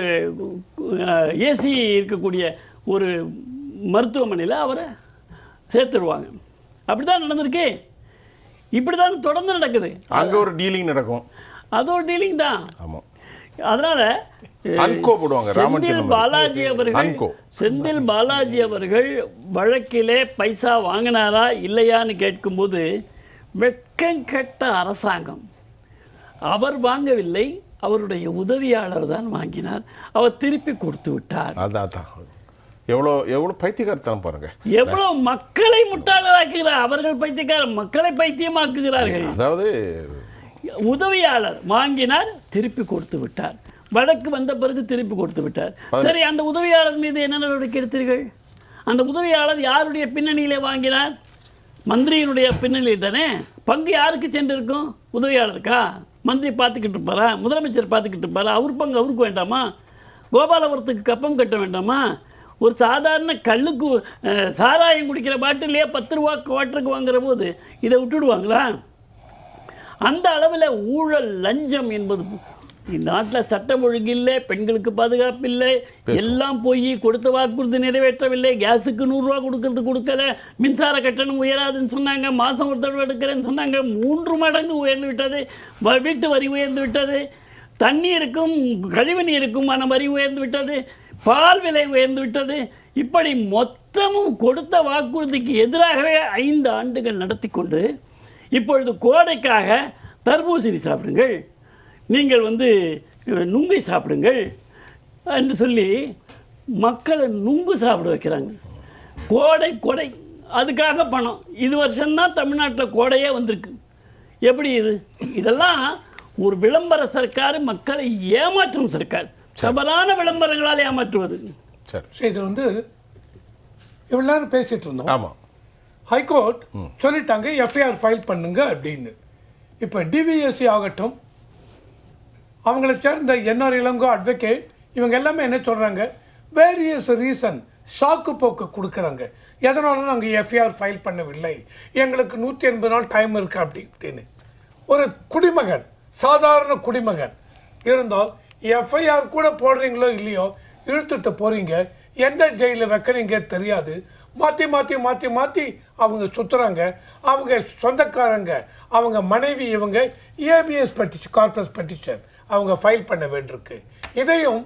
ஏசி இருக்கக்கூடிய ஒரு மருத்துவமனையில் அவரை சேர்த்துருவாங்க. அப்படி தான் நடந்திருக்கு. இப்படி தான் தொடர்ந்து நடக்குது. அங்கே ஒரு டீலிங் நடக்கும். அது ஒரு டீலிங் தான். ஆமாம். அதனால செந்தில் பாலாஜி அவர்கள் வழக்கிலே பைசா வாங்கினாரா இல்லையான்னு கேட்கும்போது வெட்கம் கெட்ட அரசாங்கம். அவர் வாங்கவில்லை, அவருடைய உதவியாளர் தான் வாங்கினார். அவர் திருப்பி கொடுத்து விட்டார். அதான் எவ்வளோ பைத்தியக்காரத்தனம் பாருங்க. எவ்வளவு மக்களை முட்டாளராக்குகிறார். அவர்கள் பைத்தியக்காரர், மக்களை பைத்தியமாக்குகிறார்கள். அதாவது உதவியாளர் வாங்கினார், திருப்பி கொடுத்து விட்டார். வழக்கு வந்த பிறகு திருப்பி கொடுத்து விட்டார். சரி, அந்த உதவியாளர் மீது என்ன நடவடிக்கை எடுத்தீர்கள்? அந்த உதவியாளர் யாருடைய பின்னணியிலே வாங்கினார்? மந்திரியினுடைய பின்னணியில் தானே. பங்கு யாருக்கு சென்றிருக்கும்? உதவியாளருக்கா? மந்திரி பார்த்துக்கிட்டு இருப்பாரா? முதலமைச்சர் பார்த்துக்கிட்டு இருப்பாரா? அவர் பங்கு அவருக்கு வேண்டாமா? கோபாலபுரத்துக்கு கப்பம் கட்ட வேண்டாமா? ஒரு சாதாரண கல்லுக்கு சாராயம் குடிக்கிற பாட்டிலே 10 ரூபா குவாட்டருக்கு வாங்குற போது இதை விட்டுடுவாங்களா? அந்த அளவில் ஊழல், லஞ்சம் என்பது நாட்டில் சட்டம் ஒழுங்கு இல்லை, பெண்களுக்கு பாதுகாப்பு இல்லை, எல்லாம் போய் கொடுத்த வாக்குறுதி நிறைவேற்றவில்லை. கேஸுக்கு 100 ரூபா கொடுக்கல, மின்சார கட்டணம் உயராதுன்னு சொன்னாங்க, மாதம் ஒரு தடவை எடுக்கிறேன்னு சொன்னாங்க, 3 மடங்கு உயர்ந்து விட்டது. வீட்டு வரி உயர்ந்து விட்டது, தண்ணீருக்கும் கழிவு நீருக்குமான வரி உயர்ந்து விட்டது, பால் விலை உயர்ந்து விட்டது. இப்படி மொத்தமும் கொடுத்த வாக்குறுதிக்கு எதிராகவே 5 ஆண்டுகள் நடத்தி கொண்டு இப்பொழுது கோடைக்காக தர்பூசணி சாப்பிடுங்கள், நீங்கள் நுங்கை சாப்பிடுங்கள் என்று சொல்லி மக்களை நுங்கு சாப்பிட வைக்கிறாங்க. கோடை அதுக்காக பணம். இது வருஷம்தான் தமிழ்நாட்டில் கோடையே வந்திருக்கு. எப்படி இதெல்லாம் ஒரு விளம்பர சர்க்கார், மக்களை ஏமாற்றும் சர்க்கார், சபலான விளம்பரங்களால் ஏமாற்றுவது. சரி, இது இவ்வளோ நேரம் பேசிட்டு இருந்தோம். ஆமாம், ஹைகோர்ட் சொல்லிட்டாங்க எஃப்ஐஆர் ஃபைல் பண்ணுங்க அப்படின்னு. இப்போ டிவிஎஸ்சி ஆகட்டும், அவங்கள சேர்ந்த என்ஆர் இளங்கோ, அட்வொகேட், இவங்க எல்லாமே என்ன சொல்கிறாங்க, வேரியஸ் ரீசன் சாக்கு போக்கு கொடுக்குறாங்க. எதனால நாங்கள் எஃப்ஐஆர் ஃபைல் பண்ணவில்லை, எங்களுக்கு 180 நாள் டைம் இருக்குது அப்படி இப்படின்னு. ஒரு குடிமகன், சாதாரண குடிமகன் இருந்தால் எஃப்ஐஆர் கூட போடுறீங்களோ இல்லையோ, இழுத்துட்டு போகிறீங்க, எந்த ஜெயிலில் வைக்கிறீங்க தெரியாது, மாற்றி மாற்றி மாற்றி மாற்றி அவங்க சுற்றுறாங்க. அவங்க சொந்தக்காரங்க, அவங்க மனைவி, இவங்க ஏபிஎஸ் பெட்டிஷன், கார்பரேட் பெட்டிஷன் அவங்க ஃபைல் பண்ண வேண்டியிருக்கு. இதையும்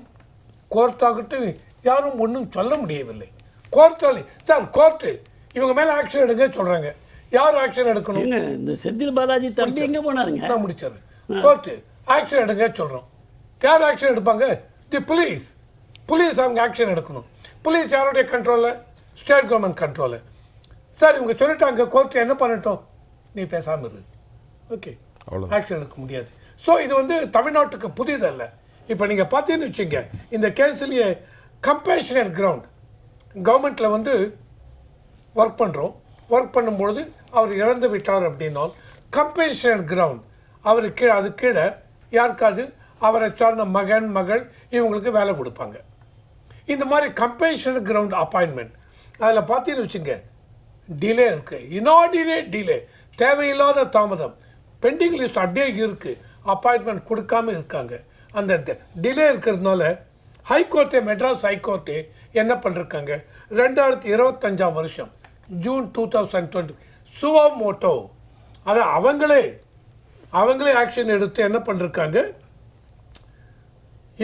கோர்ட்டாகட்டும் யாரும் ஒன்றும் சொல்ல முடியவில்லை. கோர்ட்டால் சார், கோர்ட்டு இவங்க மேலே ஆக்ஷன் எடுங்க சொல்கிறாங்க. யார் ஆக்ஷன் எடுக்கணும்? இந்த செந்தில் பாலாஜி தம்பி எங்கே போனாருங்க? நான் முடிச்சாரு. கோர்ட்டு ஆக்ஷன் எடுங்க சொல்கிறோம். யார் ஆக்ஷன் எடுப்பாங்க? தி புலிஸ் அவங்க ஆக்ஷன் எடுக்கணும். புலிஸ் யாருடைய கண்ட்ரோலில்? State government control. சார் இவங்க சொல்லிட்டாங்க, கோர்ட்டு என்ன பண்ணட்டும், நீ பேசாமல் இரு, ஓகே, ஆக்ஷன் எடுக்க முடியாது. ஸோ இது தமிழ்நாட்டுக்கு புதியதல்ல. இப்போ நீங்கள் பார்த்தீங்கன்னு வச்சுங்க, இந்த கேஸ்லேயே கம்பேஷனட் கிரவுண்ட், கவர்மெண்ட்டில் வந்து ஒர்க் பண்ணுறோம். ஒர்க் பண்ணும்பொழுது அவர் இறந்து விட்டார் அப்படின்னால் கம்பென்சேஷன் கிரவுண்ட் அவருக்கு கீழே அது கீழே யாருக்காவது அவரை சார்ந்த மகன் மகள் இவங்களுக்கு வேலை கொடுப்பாங்க. இந்த மாதிரி கம்பென்சேஷன் கிரவுண்ட் அப்பாயின்மெண்ட் அதில் பார்த்தீங்கன்னு வச்சுங்க டிலே இருக்குது, இனார்டினேட் டிலே, தேவையில்லாத தாமதம், பெண்டிங் லிஸ்ட் அப்படியே இருக்குது, அப்பாயின்மெண்ட் கொடுக்காம இருக்காங்க. அந்த டிலே இருக்கிறதுனால ஹைகோர்ட்டே மெட்ராஸ் ஹைகோர்ட்டே என்ன பண்ணிருக்காங்க 2025 வருஷம் ஜூன் 2020 சுவாமோட்டோ அதை அவங்களே ஆக்ஷன் எடுத்து என்ன பண்ணிருக்காங்க,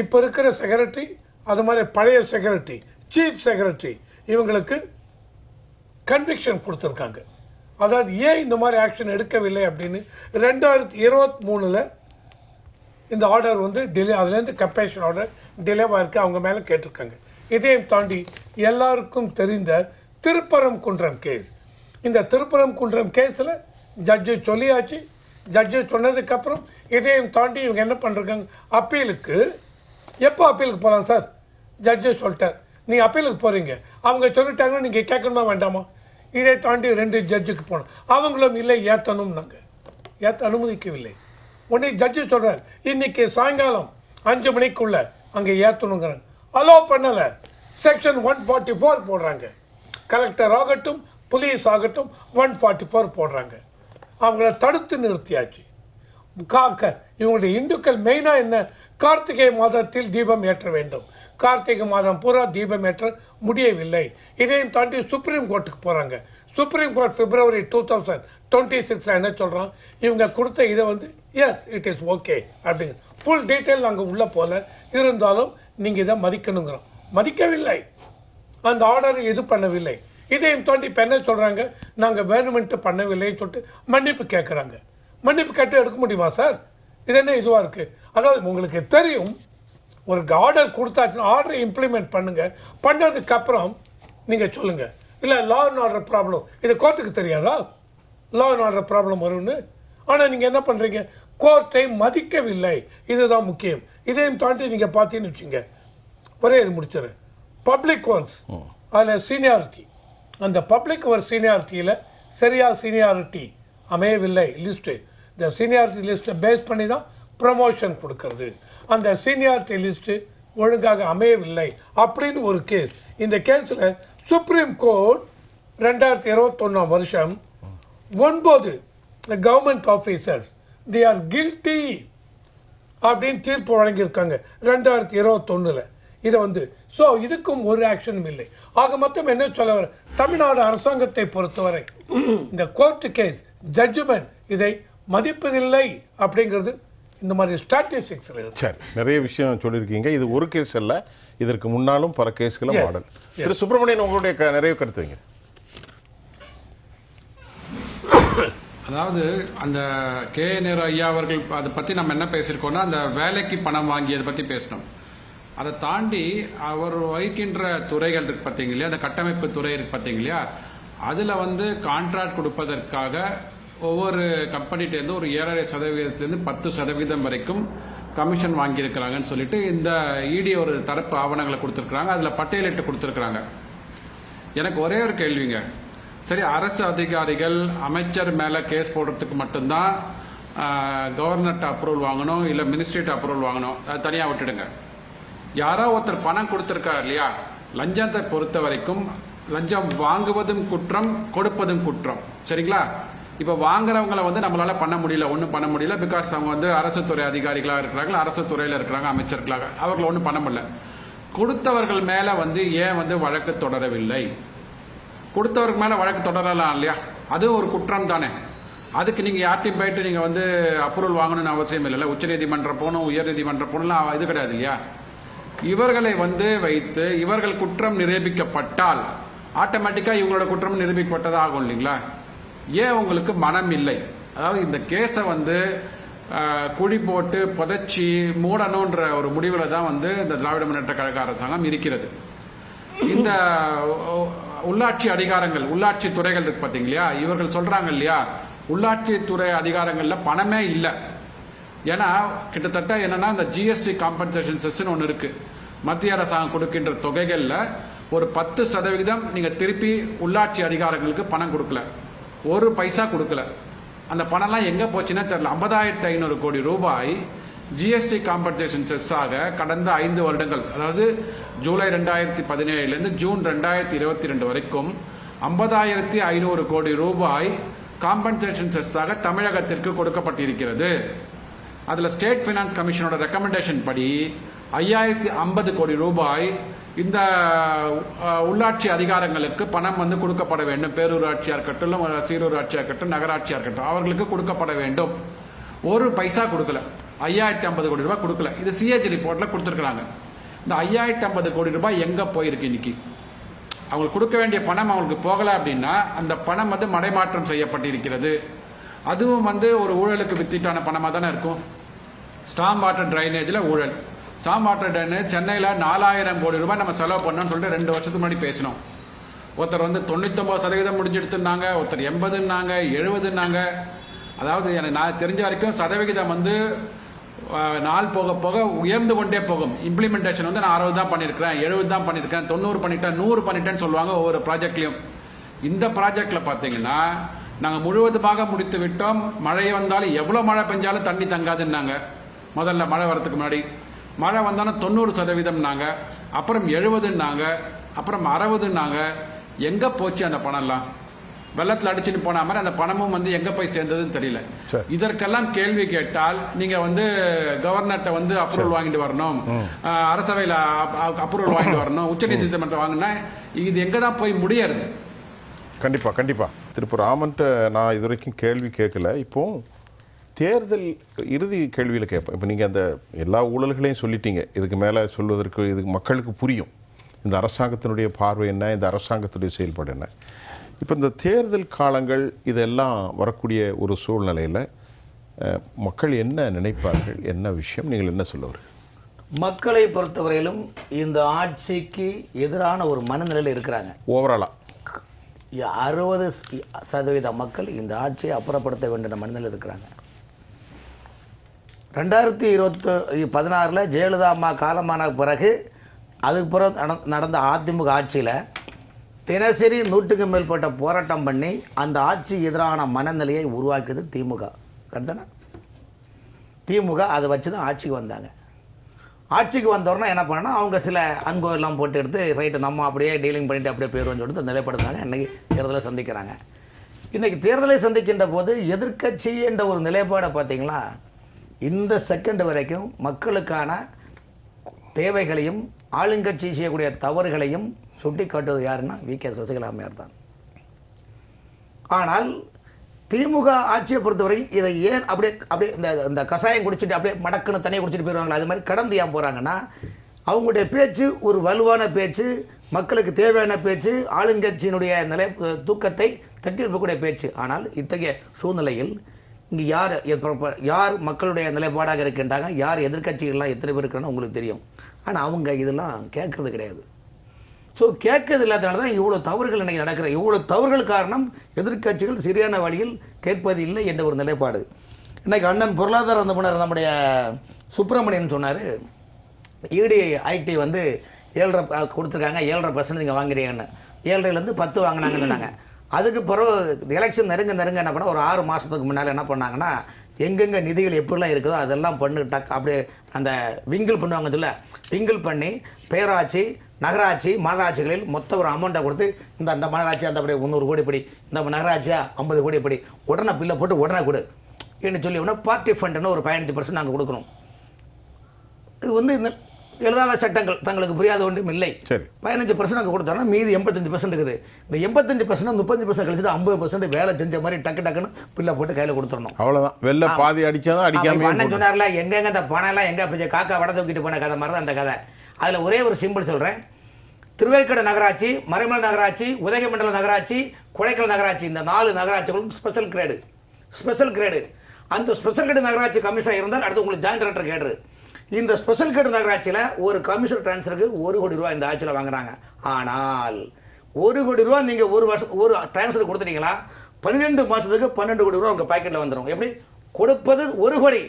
இப்போ இருக்கிற செக்ரட்டரி அது மாதிரி பழைய செக்ரட்டரி சீஃப் செக்ரட்டரி இவங்களுக்கு கன்விக்ஷன் கொடுத்துருக்காங்க. அதாவது ஏன் இந்த மாதிரி ஆக்ஷன் எடுக்கவில்லை அப்படின்னு 2023 இந்த ஆர்டர் வந்து டிலே, அதுலேருந்து கம்பேஷன் ஆர்டர் டிலேவாக இருக்குது, அவங்க மேலே கேட்டிருக்காங்க. இதையும் தாண்டி எல்லாருக்கும் தெரிந்த திருப்பரங்குன்றம் கேஸ், இந்த திருப்பரங்குன்றம் கேஸில் ஜட்ஜு சொல்லியாச்சு. ஜட்ஜு சொன்னதுக்கப்புறம் இதையும் தாண்டி இவங்க என்ன பண்ணுறாங்க, அப்பீலுக்கு எப்போ அப்பீலுக்கு போகலாம் சார், ஜட்ஜு சொல்லிட்டார் நீங்கள் அப்பீலுக்கு போகிறீங்க, அவங்க சொல்லிட்டாங்கன்னா நீங்கள் கேட்கணுமா வேண்டாமா. இதை தாண்டி 2 ஜட்ஜுக்கு போனோம், அவங்களும் இல்லை ஏற்ற அனுமதிக்கவில்லை. உடனே ஜட்ஜு சொல்கிறார் இன்றைக்கி சாயங்காலம் 5 மணிக்குள்ள அங்கே ஏற்றணுங்கிறாங்க, அலோவ் பண்ணலை. செக்ஷன் 144 போடுறாங்க, கலெக்டர் ஆகட்டும் போலீஸ் ஆகட்டும் 144 போடுறாங்க. அவங்கள தடுத்து நிறுத்தியாச்சு. இவங்களுடைய இந்துக்கள் மெயினாக என்ன, கார்த்திகை மாதத்தில் தீபம் ஏற்ற வேண்டும், கார்த்திகை மாதம் பூரா தீபம் ஏற்ற முடியவில்லை. இதையும் தாண்டி சுப்ரீம் கோர்ட்டுக்கு போகிறாங்க. சுப்ரீம் கோர்ட் February 2026 என்ன சொல்கிறான், இவங்க கொடுத்த இதை வந்து எஸ் இட் இஸ் ஓகே அப்படிங்க. ஃபுல் டீட்டெயில் நாங்கள் உள்ளே போல, இருந்தாலும் நீங்கள் இதை மதிக்கணுங்கிறோம், மதிக்கவில்லை, அந்த ஆர்டரை இது பண்ணவில்லை. இதையும் தாண்டி இப்போ என்ன சொல்கிறாங்க, நாங்கள் வேணுமென்ட்டு பண்ணவில்லைன்னு சொல்லிட்டு மன்னிப்பு கேட்குறாங்க. மன்னிப்பு கேட்டு எடுக்க முடியுமா சார், இது என்ன இதுவாக இருக்குது. அதாவது உங்களுக்கு தெரியும் ஒரு ஆர்டர் கொடுத்தாச்சுன்னா ஆர்டரை இம்ப்ளிமெண்ட் பண்ணுங்கள், பண்ணதுக்கப்புறம் நீங்கள் சொல்லுங்கள் இல்லை லா அண்ட் ஆர்டர் ப்ராப்ளம், இது கோர்ட்டுக்கு தெரியாதா லா அண்ட் ஆர்டர் ப்ராப்ளம் வரும்னு. ஆனால் நீங்கள் என்ன பண்ணுறீங்க, கோர்ட்டை மதிக்கவில்லை, இதுதான் முக்கியம். இதையும் தாண்டி நீங்கள் பார்த்தீங்கன்னு வச்சுங்க, ஒரே இது முடிச்சிடுறேன், பப்ளிக் ஒர்க்ஸ் அதில் சீனியாரிட்டி, அந்த பப்ளிக் ஒர்க் சீனியாரிட்டியில் சரியாக சீனியாரிட்டி அமையவில்லை லிஸ்ட்டு. இந்த சீனியாரிட்டி லிஸ்ட்டை பேஸ் பண்ணி தான் ப்ரமோஷன் கொடுக்கறது, அந்த சீனியாரிட்டி லிஸ்ட்டு ஒழுங்காக அமையவில்லை அப்படின்னு ஒரு கேஸ். இந்த கேஸில் சுப்ரீம் கோர்ட் 2021 வருஷம் 9 government officers they are guilty அப்படின்னு தீர்ப்பு வழங்கியிருக்காங்க 2021. இதை வந்து ஸோ இதுக்கும் ஒரு ஆக்ஷனும் இல்லை. ஆக மொத்தம் என்ன சொல்ல வர, தமிழ்நாடு அரசாங்கத்தை பொறுத்தவரை இந்த கோர்ட்டு கேஸ் ஜட்ஜ்மெண்ட் இதை மதிப்பதில்லை அப்படிங்கிறது இந்த மாதிரி ஸ்டாட்டிஸ்டிக்ஸில் இருக்கு. சரி, நிறைய விஷயம் சொல்லியிருக்கீங்க. இது ஒரு கேஸ் அல்ல, இதற்கு முன்னாலும் பல கேஸ்களை மாடல். திரு சுப்பிரமணியன் உங்களுடைய நிறைய கருத்து வைங்க. அதாவது அந்த கே நேரு ஐயா அவர்கள் அதை பற்றி நம்ம என்ன பேசியிருக்கோம்னா, அந்த வேலைக்கு பணம் வாங்கியதை பற்றி பேசணும். அதை தாண்டி அவர் வகிக்கின்ற துறைகள் இருக்கு பார்த்தீங்க இல்லையா, அந்த கட்டமைப்பு துறை இருக்கு பார்த்தீங்க இல்லையா, அதில் வந்து கான்ட்ராக்ட் கொடுப்பதற்காக ஒவ்வொரு கம்பெனிட்டேருந்து ஒரு 7.5% 10% வரைக்கும் கமிஷன் வாங்கியிருக்கிறாங்கன்னு சொல்லிட்டு இந்த இடி ஒரு தரப்பு ஆவணங்களை கொடுத்துருக்குறாங்க, அதில் பட்டியலிட்டு கொடுத்துருக்குறாங்க. எனக்கு ஒரே ஒரு கேள்விங்க, சரி அரசு அதிகாரிகள் அமைச்சர் மேலே கேஸ் போடுறதுக்கு மட்டும்தான் கவர்னர்கிட்ட அப்ரூவல் வாங்கணும், இல்லை மினிஸ்ட்ரிட்ட அப்ரூவல் வாங்கணும், அது தனியாக விட்டுடுங்க. யாரோ ஒருத்தர் பணம் கொடுத்துருக்காரு இல்லையா, லஞ்சத்தை பொறுத்த வரைக்கும் லஞ்சம் வாங்குவதும் குற்றம், கொடுப்பதும் குற்றம், சரிங்களா. இப்போ வாங்குறவங்களை வந்து நம்மளால பண்ண முடியல, ஒன்றும் பண்ண முடியல, பிகாஸ் அவங்க வந்து அரசு துறை அதிகாரிகளாக இருக்கிறாங்க, அரசு துறையில் இருக்கிறாங்க, அமைச்சர்களாக, அவர்கள் ஒன்றும் பண்ண முடியல. கொடுத்தவர்கள் மேலே வந்து ஏன் வந்து வழக்கு தொடரவில்லை? கொடுத்தவருக்கு மேலே வழக்கு தொடரலாம் இல்லையா, அதுவும் ஒரு குற்றம் தானே. அதுக்கு நீங்கள் யார்ட்டையும் போயிட்டு நீங்கள் வந்து அப்ரூவல் வாங்கணும்னு அவசியம் இல்லைல்ல, உச்சநீதிமன்றம் போகணும், உயர்நீதிமன்றம் போகணும்லாம் இது கிடையாது இல்லையா. இவர்களை வந்து வைத்து இவர்கள் குற்றம் நிரூபிக்கப்பட்டால் ஆட்டோமேட்டிக்காக இவங்களோட குற்றம் நிரூபிக்கப்பட்டதாக ஆகும் இல்லைங்களா. ஏன் உங்களுக்கு மனம் இல்லை? அதாவது இந்த கேஸை வந்து குழி போட்டு புதைச்சி மூடணுன்ற ஒரு முடிவில் தான் வந்து இந்த திராவிட முன்னேற்ற கழக அரசாங்கம் இருக்கிறது. இந்த உள்ளாட்சி அதிகாரங்கள், உள்ளாட்சி துறைகள் இருக்கு பார்த்தீங்க இல்லையா, இவர்கள் சொல்றாங்க இல்லையா, உள்ளாட்சி துறை அதிகாரங்கள்ல பணமே இல்லை. ஏன்னா கிட்டத்தட்ட என்னன்னா இந்த ஜிஎஸ்டி காம்பன்சேஷன் செஸ்ன்னு ஒன்று இருக்கு, மத்திய அரசாங்கம் கொடுக்கின்ற தொகைகளில் ஒரு 10% நீங்கள் திருப்பி உள்ளாட்சி அதிகாரிகளுக்கு பணம் கொடுக்கல, ஒரு பைசா கொடுக்கல. அந்த பணம்லாம் எங்கே போச்சுன்னா தெரியல. 50,500 கோடி ரூபாய் ஜிஎஸ்டி காம்பன்சேஷன் செஸ்ஸாக கடந்த 5 வருடங்கள், அதாவது ஜூலை 2017 ஜூன் 2022 வரைக்கும் 50,500 கோடி ரூபாய் காம்பன்சேஷன் செஸ்ஸாக தமிழகத்திற்கு கொடுக்கப்பட்டிருக்கிறது. அதில் ஸ்டேட் ஃபைனான்ஸ் கமிஷனோட ரெக்கமெண்டேஷன் படி 5,050 கோடி ரூபாய் இந்த உள்ளாட்சி அதிகாரங்களுக்கு பணம் கொடுக்கப்பட வேண்டும். பேரூராட்சியாக இருக்கட்டும், சீரூராட்சியாக இருக்கட்டும், நகராட்சியாக இருக்கட்டும், அவர்களுக்கு கொடுக்கப்பட வேண்டும். ஒரு பைசா கொடுக்கல. 5,050 கோடி ரூபாய் கொடுக்கல. இது சிஏஜி ரிப்போர்ட்ல கொடுத்துருக்காங்க. இந்த 5,050 கோடி ரூபாய் எங்க போயிருக்கு இன்னைக்கு? அவங்களுக்கு கொடுக்க வேண்டிய பணம் அவங்களுக்கு போகல அப்படின்னா அந்த பணம் மடைமாற்றம் செய்யப்பட்டிருக்கிறது. அதுவும் ஒரு ஊழலுக்கு வித்திட்டான பணமாக தானே இருக்கும். ஸ்டாம் வாட்டர் டிரைனேஜில் ஊழல். ஸ்டாம் வாட்டர் டிரைனேஜ் சென்னையில் 4,000 கோடி ரூபாய் நம்ம செலவு பண்ணோம்னு சொல்லிட்டு 2 வருஷத்துக்கு முன்னாடி பேசினோம். ஒருத்தர் 99% முடிஞ்செடுத்துனாங்க, ஒருத்தர் 80ன்னாங்க, 70ன்னாங்க. அதாவது எனக்கு நான் தெரிஞ்ச வரைக்கும் சதவிகிதம் நாள் போக போக உயர்ந்து கொண்டே போகும். இம்ப்ளிமெண்டேஷன் நான் 60 தான் பண்ணியிருக்கிறேன், 70 தான் பண்ணியிருக்கேன், 90 பண்ணிட்டேன், 100 பண்ணிட்டேன்னு சொல்லுவாங்க ஒவ்வொரு ப்ராஜெக்ட்லையும். இந்த ப்ராஜெக்டில் பார்த்தீங்கன்னா நாங்கள் முழுவதுமாக முடித்து விட்டோம். மழை வந்தாலும் எவ்வளோ மழை பெஞ்சாலும் தண்ணி தங்காதுன்னாங்க. முதல்ல மழை வரதுக்கு முன்னாடி மழை வந்தாலும் 90%ன்னாங்க, அப்புறம் 70ன்னாங்க, அப்புறம் 60ன்னாங்க. எங்கே போச்சு அந்த பணம்லாம்? வெள்ளத்தில் அடிச்சுட்டு போன மாதிரி அந்த பணமும் எங்க போய் சேர்ந்ததுன்னு தெரியல. இதற்கெல்லாம் கேள்வி கேட்டால் நீங்க கவர்னர்ட்ட அப்ரூவல் வாங்கிட்டு வரணும், அரசவையில் அப்ரூவல் வாங்கிட்டு வரணும், உச்சநீதிமன்றத்தை வாங்கினா இது எங்க தான் போய் முடியாது? கண்டிப்பா கண்டிப்பா. திருப்பூர் ராமன்ட்ட நான் இது வரைக்கும் கேள்வி கேட்கல. இப்போ தேர்தல் இறுதி கேள்வியில் கேட்பேன். இப்போ நீங்கள் அந்த எல்லா ஊழல்களையும் சொல்லிட்டீங்க. இதுக்கு மேலே சொல்வதற்கு இதுக்கு மக்களுக்கு புரியும் இந்த அரசாங்கத்தினுடைய பார்வை என்ன, இந்த அரசாங்கத்துடைய செயல்பாடு என்ன. இப்போ இந்த தேர்தல் காலங்கள் இதெல்லாம் வரக்கூடிய ஒரு சூழ்நிலையில் மக்கள் என்ன நினைப்பார்கள், என்ன விஷயம், நீங்கள் என்ன சொல்லுவார்கள்? மக்களை பொறுத்தவரையிலும் இந்த ஆட்சிக்கு எதிரான ஒரு மனநிலையில் இருக்கிறாங்க. ஓவராலாக 60% மக்கள் இந்த ஆட்சியை அப்புறப்படுத்த வேண்டிய மனநிலையில் இருக்கிறாங்க. 2016 ஜெயலலிதா அம்மா காலமான பிறகு அதுக்கு பிறகு நடந்த அதிமுக ஆட்சியில் தினசரி 100க்கு மேற்பட்ட போராட்டம் பண்ணி அந்த ஆட்சி எதிரான மனநிலையை உருவாக்கியது திமுக. கரெக்டானா? திமுக அதை வச்சு தான் ஆட்சிக்கு வந்தாங்க. ஆட்சிக்கு வந்தோடனே என்ன பண்ணால் அவங்க சில அன்கோயெல்லாம் போட்டு எடுத்து ரைட்டு நம்ம அப்படியே டீலிங் பண்ணிட்டு அப்படியே போயிடுவோம்னு சொல்லிட்டு நிலைப்படுத்தாங்க. இன்றைக்கி தேர்தலை சந்திக்கிறாங்க. இன்றைக்கி தேர்தலை சந்திக்கின்ற போது எதிர்க்கட்சி என்ற ஒரு நிலைப்பாடை பார்த்திங்களா, இந்த செகண்ட் வரைக்கும் மக்களுக்கான தேவைகளையும் ஆளுங்கட்சி செய்யக்கூடிய தவறுகளையும் சுட்டி காட்டுவது யாருன்னா வி.கே. சசிகலா அம்மையார் தான். ஆனால் திமுக ஆட்சியை பொறுத்தவரை இதை ஏன் அப்படியே இந்த கஷாயம் குடிச்சிட்டு அப்படியே மடக்குன்னு தண்ணியை குடிச்சிட்டு போயிடுவாங்களா, அது மாதிரி கடந்து ஏன் போகிறாங்கன்னா அவங்களுடைய பேச்சு ஒரு வலுவான பேச்சு, மக்களுக்கு தேவையான பேச்சு, ஆளுங்கட்சியினுடைய தூக்கத்தை தட்டி எழுப்பக்கூடிய பேச்சு. ஆனால் இத்தகைய சூழ்நிலையில் இங்கே யார் மக்களுடைய நிலைப்பாடாக இருக்கின்றாங்க, யார் எதிர்க்கட்சிகள்லாம் எத்தனை பேர் இருக்கிறான்னு உங்களுக்கு தெரியும். ஆனால் அவங்க இதெல்லாம் கேட்கறது கிடையாது. ஸோ கேட்கறது இல்லாதனால தான் இவ்வளோ தவறுகள் இன்றைக்கி நடக்கிற. இவ்வளோ தவறுகள் காரணம் எதிர்க்கட்சிகள் சரியான வழியில் கேட்பது இல்லை என்ற ஒரு நிலைப்பாடு. இன்றைக்கி அண்ணன் பொருளாதார நிபுணர் நம்முடைய சுப்பிரமணியன் சொன்னார், இடி ஐடி 7.5 கொடுத்துருக்காங்க, 7.5% நீங்கள் வாங்குறீங்கன்னு. 7.5லேருந்து 10 வாங்கினாங்கன்னு சொன்னாங்க. அதுக்கு பிறகு எலெக்ஷன் நெருங்க என்ன பண்ண ஒரு 6 மாதத்துக்கு முன்னால் என்ன பண்ணாங்கன்னா எங்கெங்கே நிதிகள் எப்படிலாம் இருக்குதோ அதெல்லாம் அப்படியே அந்த விங்கிள் பண்ணுவாங்க சொல்ல, விங்கிள் பண்ணி பேராட்சி, நகராட்சி, மாநகராட்சிகளில் மொத்த ஒரு அமௌண்ட்டை கொடுத்து இந்த மாநகராட்சி அந்த அப்படியே 300 கோடி படி, இந்த நகராட்சியா 50 கோடி படி, உடனே பில்லை போட்டு உடனே கொடு என்று சொல்லி பார்ட்டி ஃபண்டுன்னு ஒரு 15% நாங்கள் கொடுக்கணும். இது இந்த எழுதாத சட்டங்கள் தங்களுக்கு புரியாத ஒன்றும் இல்லை. 15% நாங்கள் கொடுத்தோம்னா மீதி 85% இருக்குது. இந்த 85% 35% கழிச்சுட்டு 50% வேலை செஞ்ச மாதிரி டக்குன்னு பில்லை போட்டு கையில் கொடுத்துடணும். அவ்வளோதான். வெளில பாதி அடிச்சாதான் அடிக்காம. அண்ணன் சொன்னார்ல எங்கெங்க இந்த பணம் எல்லாம் எங்கே காக்கா வட தூக்கிட்டு போன கதை மாதிரி தான் அந்த கதை. அதில் ஒரே ஒரு சிம்பிள் சொல்கிறேன். திருவேற்காடு நகராட்சி, மறைமலை நகராட்சி, உதகமண்டல நகராட்சி, கொடைக்கானல் நகராட்சி, இந்த 4 நகராட்சிகளும் ஸ்பெஷல் கிரேடு. அந்த ஸ்பெஷல் கிரேடு நகராட்சி கமிஷனர் இருந்தால் அடுத்து உங்களுக்கு ஜாயின்ட் டைரக்டர் கேடு. இந்த ஸ்பெஷல் கிரேடு நகராட்சியில் ஒரு கமிஷனர் டிரான்ஸ்ஃபருக்கு 1 கோடி ரூபா இந்த ஆட்சியில் வாங்குறாங்க. ஆனால் 1 கோடி ரூபா நீங்கள் ஒரு டிரான்ஸ்ஃபர் கொடுத்துட்டீங்களா 12 மாதத்துக்கு 12 கோடி ரூபா உங்கள் பாக்கெட்டில் வந்துடும். எப்படி? கொடுப்பது 1 கோடி,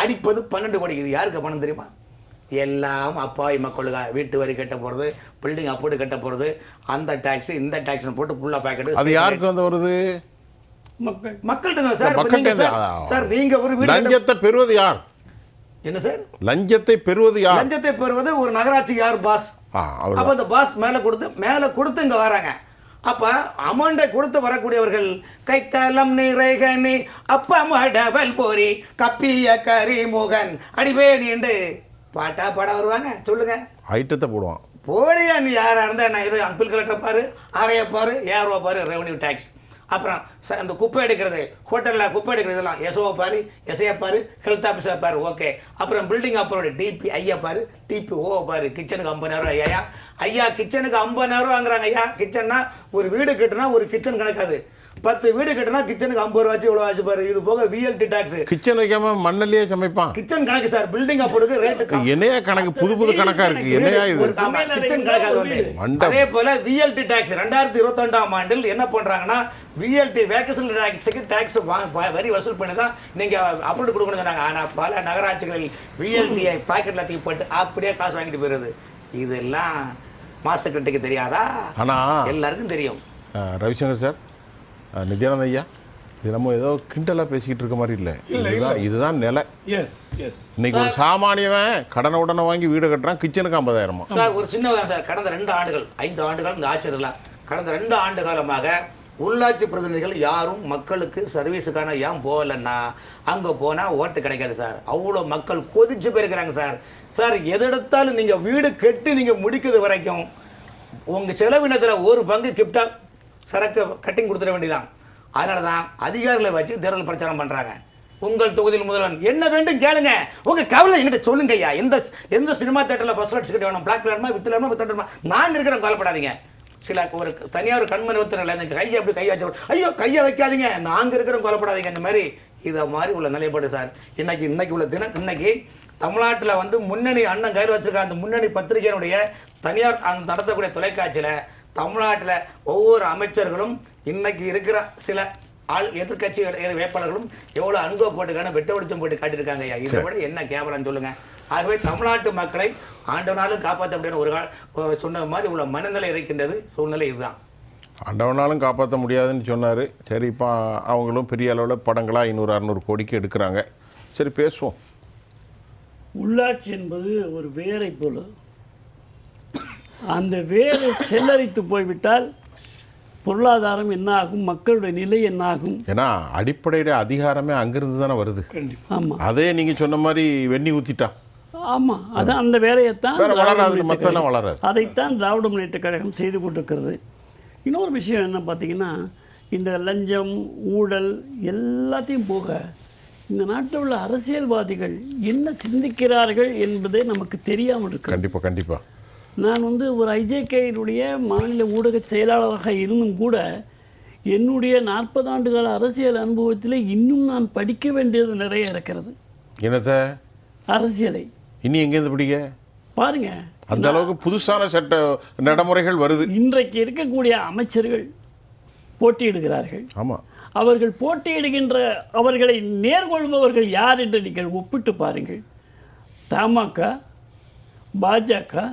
அடிப்பது 12 கோடி. இது யாருக்கு பணம் தெரியுமா? எல்லாம் அப்பாவி மக்களுக்கா வீட்டு வரி கட்ட போகிறது, பில்டிங் அப்போடு கட்ட போகிறது, அந்த டேக்ஸ் இந்த டேக்ஸ் போட்டு ஃபுல்லாக பேக்கெட். அது யாருக்கு வந்து வருது? மக்கள் மக்கள்கிட்ட தான் சார். மக்கள்கிட்ட சார் நீங்கள் ஒரு வீடு லஞ்சத்தை பெறுவது யார்? என்ன சார்? லஞ்சத்தை பெறுவது யார்? லஞ்சத்தை பெறுவது ஒரு நகராட்சி யார் பாஸ். அப்போ அந்த பாஸ் மேலே கொடுத்து இங்கே வராங்க. அப்போ அமௌண்டை கொடுத்து வரக்கூடியவர்கள் கைத்தலம் நிறைகனி அப்பா மடவல் போரி கப்பிய கரிமுகன் அடிவேணி என்று பாட்டா பாட வருவாங்க. சொல்லுங்க, ஐட்டத்தை போடுவான். போடியா நீ யாராக இருந்தால் நான் இது அம்பிள் கலெக்டர் பாரு, ஆரையை பாரு, ஏஆர்ஓ பாரு, ரெவன்யூ டேக்ஸ். அப்புறம் இந்த குப்பை எடுக்கிறது, ஹோட்டலில் குப்பை எடுக்கிறது எல்லாம் எஸ்ஓ பாரு, எஸ்ஐ பாரு, ஹெல்த் ஆஃபீஸர் பாரு, ஓகே. அப்புறம் பில்டிங் அப்புறம் டிபி ஐயா பாரு, டிபி ஓ பாரு. கிச்சனுக்கு 50,000 ஐயா. ஐயா கிச்சனுக்கு 50,000 வாங்குறாங்க ஐயா. கிச்சன்னா ஒரு வீடு கட்டுனா ஒரு கிச்சன் கணக்காது. 10 வீடு கட்டினா கிச்சனுக்கு 50 ரூபா ஆச்சு, இவ்வளோ ஆச்சு பாரு. இது போக விஎல்டி டாக்ஸ். கிச்சன் வைக்காம மண்ணல்லையே சமைப்பான். கிச்சன் கணக்கு சார், பில்டிங் அப்போதுக்கு ரேட்டு என்னையா கணக்கு, புது கணக்கா இருக்கு. என்னையா இது? கிச்சன் கணக்காது வந்து. அதே போல விஎல்டி டாக்ஸ் 2022ஆம் ஆண்டில் என்ன பண்றாங்கன்னா, விஎல்டி வேக்கேஷன் டாக்ஸ் வரி வசூல் பண்ணி தான் நீங்க அப்ரூவ் கொடுக்கணும்னு சொன்னாங்க. ஆனா பல நகராட்சிகளில் விஎல்டிஐ பாக்கெட்ல தூக்கி போட்டு அப்படியே காசு வாங்கிட்டு போயிருது. இதெல்லாம் மாஸ்டர் கிட்டக்கு தெரியாதா? ஆனா எல்லாருக்கும் தெரியும். ரவிசங்கர் சார், நித்யானந்த் ஐயா, இது நம்ம ஏதோ கிண்டலாக பேசிக்கிட்டு இருக்க மாதிரி இல்லை. இதுதான் நிலை. இன்னைக்கு ஒரு சாமானியவன் கடனை உடனே வாங்கி வீடு கட்டுறான், கிச்சனுக்கு 50,000. சார் ஒரு சின்னதான் சார், கடந்த 2 ஆண்டுகள் 5 ஆண்டுகள் இந்த ஆட்சியெல்லாம் கடந்த 2 ஆண்டு காலமாக உள்ளாட்சி பிரதிநிதிகள் யாரும் மக்களுக்கு சர்வீஸுக்கான ஏன் போகலன்னா, அங்கே போனால் ஓட்டு கிடைக்காது சார். அவ்வளோ மக்கள் கொதிச்சு போயிருக்கிறாங்க சார். சார் எதெடுத்தாலும் நீங்கள் வீடு கட்டி நீங்கள் முடிக்கிறது வரைக்கும் உங்கள் செலவினத்தில் ஒரு பங்கு கிஃப்டாக சரக்கு கட்டிங் கொடுத்துட வேண்டியதான். அதனால தான் அதிகாரிகளை வச்சு தேர்தல் பிரச்சாரம் பண்ணுறாங்க. உங்கள் தொகுதியில் முதல்வன் என்ன வேண்டும் கேளுங்க, உங்கள் கவலை என்கிட்ட சொல்லுங்க ஐயா. எந்த சினிமா தேட்டரில் ஃபர்ஸ்ட் கிளாஸ் டிக்கெட் வேணும், பிளாக் வேணுமா, வித் வேணுமா, வித் வேணுமா, நான் இருக்கிறேன், கவலைப்படாதீங்க. சில ஒரு தனியார் கண்மணி ஒருத்தர் இந்த கையை அப்படி கையை வச்சு, ஐயோ கையை வைக்காதீங்க, நாங்கள் இருக்கிறோம், கவலைப்படாதீங்க. இந்த மாதிரி இதை மாதிரி உள்ள நிலைப்பாடு சார். இன்னைக்கு உள்ள இன்னைக்கு தமிழ்நாட்டில் வந்து முன்னணி அண்ணன் கையில் வச்சிருக்க அந்த முன்னணி பத்திரிகையினுடைய தனியார் நடத்தக்கூடிய தொலைக்காட்சியில் தமிழ்நாட்டில் ஒவ்வொரு அமைச்சர்களும் இன்னைக்கு இருக்கிற சில எதிர்கட்சி வேட்பாளர்களும் எவ்வளோ அன்பை போட்டுக்கான வெட்ட வெளிச்சம் போட்டு காட்டியிருக்காங்க ஐயா. இதை விட என்ன கேவலம் சொல்லுங்க. ஆகவே தமிழ்நாட்டு மக்களை ஆண்டவனாலும் காப்பாற்ற முடியாது ஒரு சொன்ன மாதிரி உள்ள மனநிலை இருக்கின்றது. சூழ்நிலை இதுதான். ஆண்டவனாலும் காப்பாற்ற முடியாதுன்னு சொன்னார். சரி, இப்போ அவங்களும் பெரிய அளவில் படங்களாக 500-600 கோடிக்கு எடுக்கிறாங்க. சரி, பேசுவோம். உள்ளாட்சி என்பது ஒரு வேரை போல. அந்த வேரை செல்லரித்து போய்விட்டால் பொருளாதாரம் என்ன ஆகும், மக்களுடைய நிலை என்ன ஆகும்? ஏன்னா அடிப்படையில் அதிகாரமே அங்கிருந்து தானே வருது. ஆமாம், அதே நீங்கள் சொன்ன மாதிரி வெண்ணி ஊற்றிட்டா. ஆமாம், அதான் அந்த வேலையைத்தான் வளராது. அதைத்தான் திராவிட முன்னேற்ற கழகம் செய்து கொண்டிருக்கிறது. இன்னொரு விஷயம் என்ன பார்த்தீங்கன்னா, இந்த லஞ்சம் ஊழல் எல்லாத்தையும் போக இந்த நாட்டில் உள்ள அரசியல்வாதிகள் என்ன சிந்திக்கிறார்கள் என்பதே நமக்கு தெரியாமல் இருக்கு. கண்டிப்பாக நான் வந்து ஒரு ஐஜேகேயினுடைய மாநில ஊடக செயலாளராக இருந்தும் கூட என்னுடைய 40 ஆண்டுகால அரசியல் அனுபவத்தில் இன்னும் நான் படிக்க வேண்டியது நிறைய இருக்கிறது. என்னத்தை? அரசியலை. இனி எங்கேருந்து படிக்க பாருங்க. அந்த அளவுக்கு புதுசான சட்ட நடைமுறைகள் வருது. இன்றைக்கு இருக்கக்கூடிய அமைச்சர்கள் போட்டியிடுகிறார்கள். ஆமாம், அவர்கள் போட்டியிடுகின்ற அவர்களை நேர்கொள்பவர்கள் யார் என்று நீங்கள் ஒப்பிட்டு பாருங்கள். தமாக, பாஜக,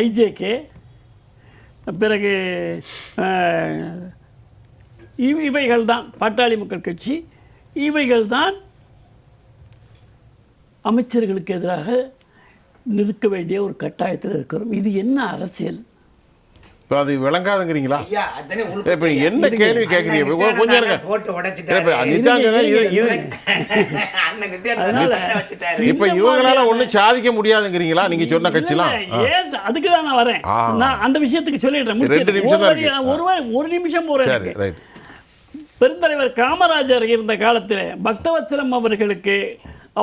ஐஜேகே, பிறகு இவைகள் தான் பாட்டாளி மக்கள் கட்சி, இவைகள் தான் அமைச்சர்களுக்கு எதிராக நிற்க வேண்டிய ஒரு கட்டாயத்தில் இருக்கிறோம். இது என்ன அரசியல்? இப்போ அது விளங்காதுங்கிறீங்களா? இப்போ என்ன கேள்வி கேட்குறீங்க? கொஞ்சம் இப்போ இவங்களால ஒன்றும் சாதிக்க முடியாதுங்கிறீங்களா நீங்கள் சொன்ன கட்சிலாம்? அதுக்கு தான் நான் வரேன். நான் அந்த விஷயத்துக்கு சொல்லிடுறேன். 2 நிமிஷம் தான். ஒரு நிமிஷம் போகிறேன். பெருந்தலைவர் காமராஜர் இருந்த காலத்தில் பக்தவத்சலம்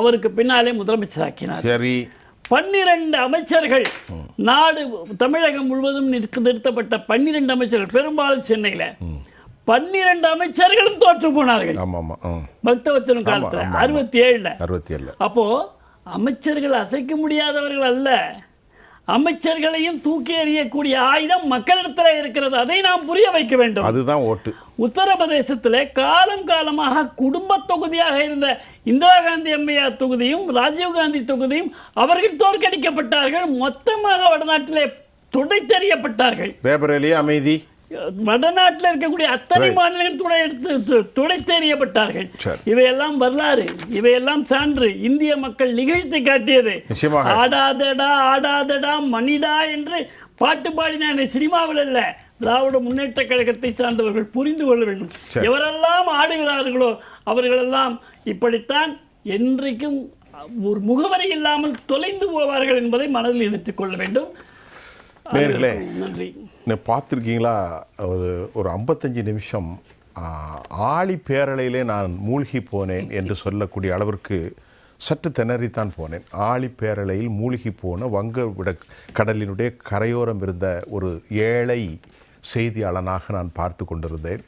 அவருக்கு பின்னாலே முதலமைச்சராக்கினார். சரி, 12 அமைச்சர்கள், நாடு தமிழகம் முழுவதும் நிறுத்தப்பட்ட 12 அமைச்சர்கள், பெரும்பாலும் சென்னையில் 12 அமைச்சர்களும் தோற்று போனார்கள். பக்தவத்சலம் காலத்தில் 67. அப்போ அமைச்சர்கள் அசைக்க முடியாதவர்கள் அல்ல, அமைச்சர்களையும் தூக்கி எறியக்கூடிய ஆயுதம் மக்களிடத்தில் இருக்கிறது. அதை நாம் புரிய வைக்க வேண்டும். அதுதான் ஓட்டு. உத்தரப்பிரதேசத்தில் காலம் காலமாக குடும்ப தொகுதியாக இருந்த இந்திரா காந்தி அம்மையார் தொகுதியும் ராஜீவ்காந்தி தொகுதியும் அவர்கள் தோற்கடிக்கப்பட்டார்கள். மொத்தமாக வடநாட்டிலே துடைத்தெறியப்பட்டார்கள். ரேபரேலி அமைதி வடநாட்டில் இருக்கக்கூடிய அத்தனை மாநிலங்கள் துடைத்தெறியப்பட்டார்கள். இவையெல்லாம் வரலாறு, இவையெல்லாம் சான்று. இந்திய மக்கள் நிகழ்த்தி காட்டியது. ஆடாதடா ஆடாதடா மனிதா என்று பாட்டு பாடின சினிமாவில் அல்ல, திராவிட முன்னேற்ற கழகத்தை சார்ந்தவர்கள் புரிந்து கொள்ள வேண்டும். எவரெல்லாம் ஆடுகிறார்களோ அவர்களெல்லாம் இப்படித்தான் என்றைக்கும் ஒரு முகவரி இல்லாமல் தொலைந்து போவார்கள் என்பதை மனதில் நினைத்துக் கொள்ள வேண்டும். நேர்களே, நன்றி. பார்த்துருக்கீங்களா, ஒரு 55 நிமிஷம் ஆழி பேரலையிலே நான் மூழ்கி போனேன் என்று சொல்லக்கூடிய அளவிற்கு சற்று திணறித்தான் போனேன். ஆழி பேரலையில் மூழ்கி போன வங்க கடலினுடைய கரையோரம் இருந்த ஒரு ஏழை செய்தியாளனாக நான் பார்த்து கொண்டிருந்தேன்.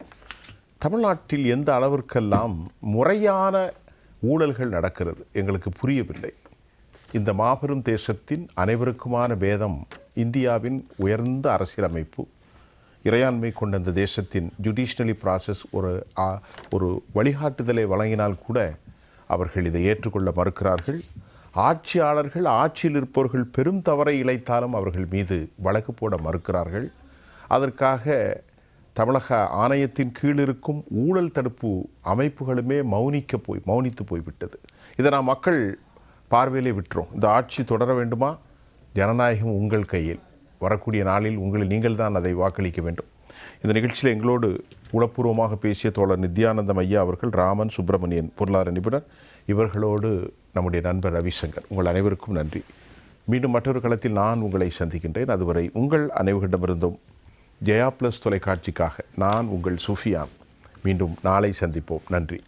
தமிழ்நாட்டில் எந்த அளவிற்கெல்லாம் முறையான ஊழல்கள் நடக்கிறது எங்களுக்கு புரியவில்லை. இந்த மாபெரும் தேசத்தின் அனைவருக்குமான வேதம் இந்தியாவின் உயர்ந்த அரசியலமைப்பு, இறையாண்மை கொண்ட இந்த தேசத்தின் ஜுடிஷியரி ப்ராசஸ் ஒரு வழிகாட்டுதலை வழங்கினால் கூட அவர்கள் இதை ஏற்றுக்கொள்ள மறுக்கிறார்கள். ஆட்சியாளர்கள், ஆட்சியில் இருப்பவர்கள் பெரும் தவறை இழைத்தாலும் அவர்கள் மீது வழக்கு போட மறுக்கிறார்கள். அதற்காக தமிழக ஆணையத்தின் கீழ் இருக்கும் ஊழல் தடுப்பு அமைப்புகளுமே மௌனித்து போய்விட்டது. இதை நாம் மக்கள் பார்வையிலே விட்டுறோம். இந்த ஆட்சி தொடர வேண்டுமா? ஜனநாயகம் உங்கள் கையில். வரக்கூடிய நாளில் நீங்கள் தான் அதை வாக்களிக்க வேண்டும். இந்த நிகழ்ச்சியில் எங்களோடு உளப்பூர்வமாக பேசிய தோழர் நித்யானந்தம் ஐயா அவர்கள், ராமன் சுப்பிரமணியன் பொருளாதார நிபுணர், இவர்களோடு நம்முடைய நண்பர் ரவிசங்கர். உங்கள் அனைவருக்கும் நன்றி. மீண்டும் மற்றொரு களத்தில் நான் உங்களை சந்திக்கின்றேன். அதுவரை உங்கள் அனைவரிடமிருந்தும் ஜெயா பிளஸ் தொலைக்காட்சிக்காக நான் உங்கள் சுஃபியான். மீண்டும் நாளை சந்திப்போம். நன்றி.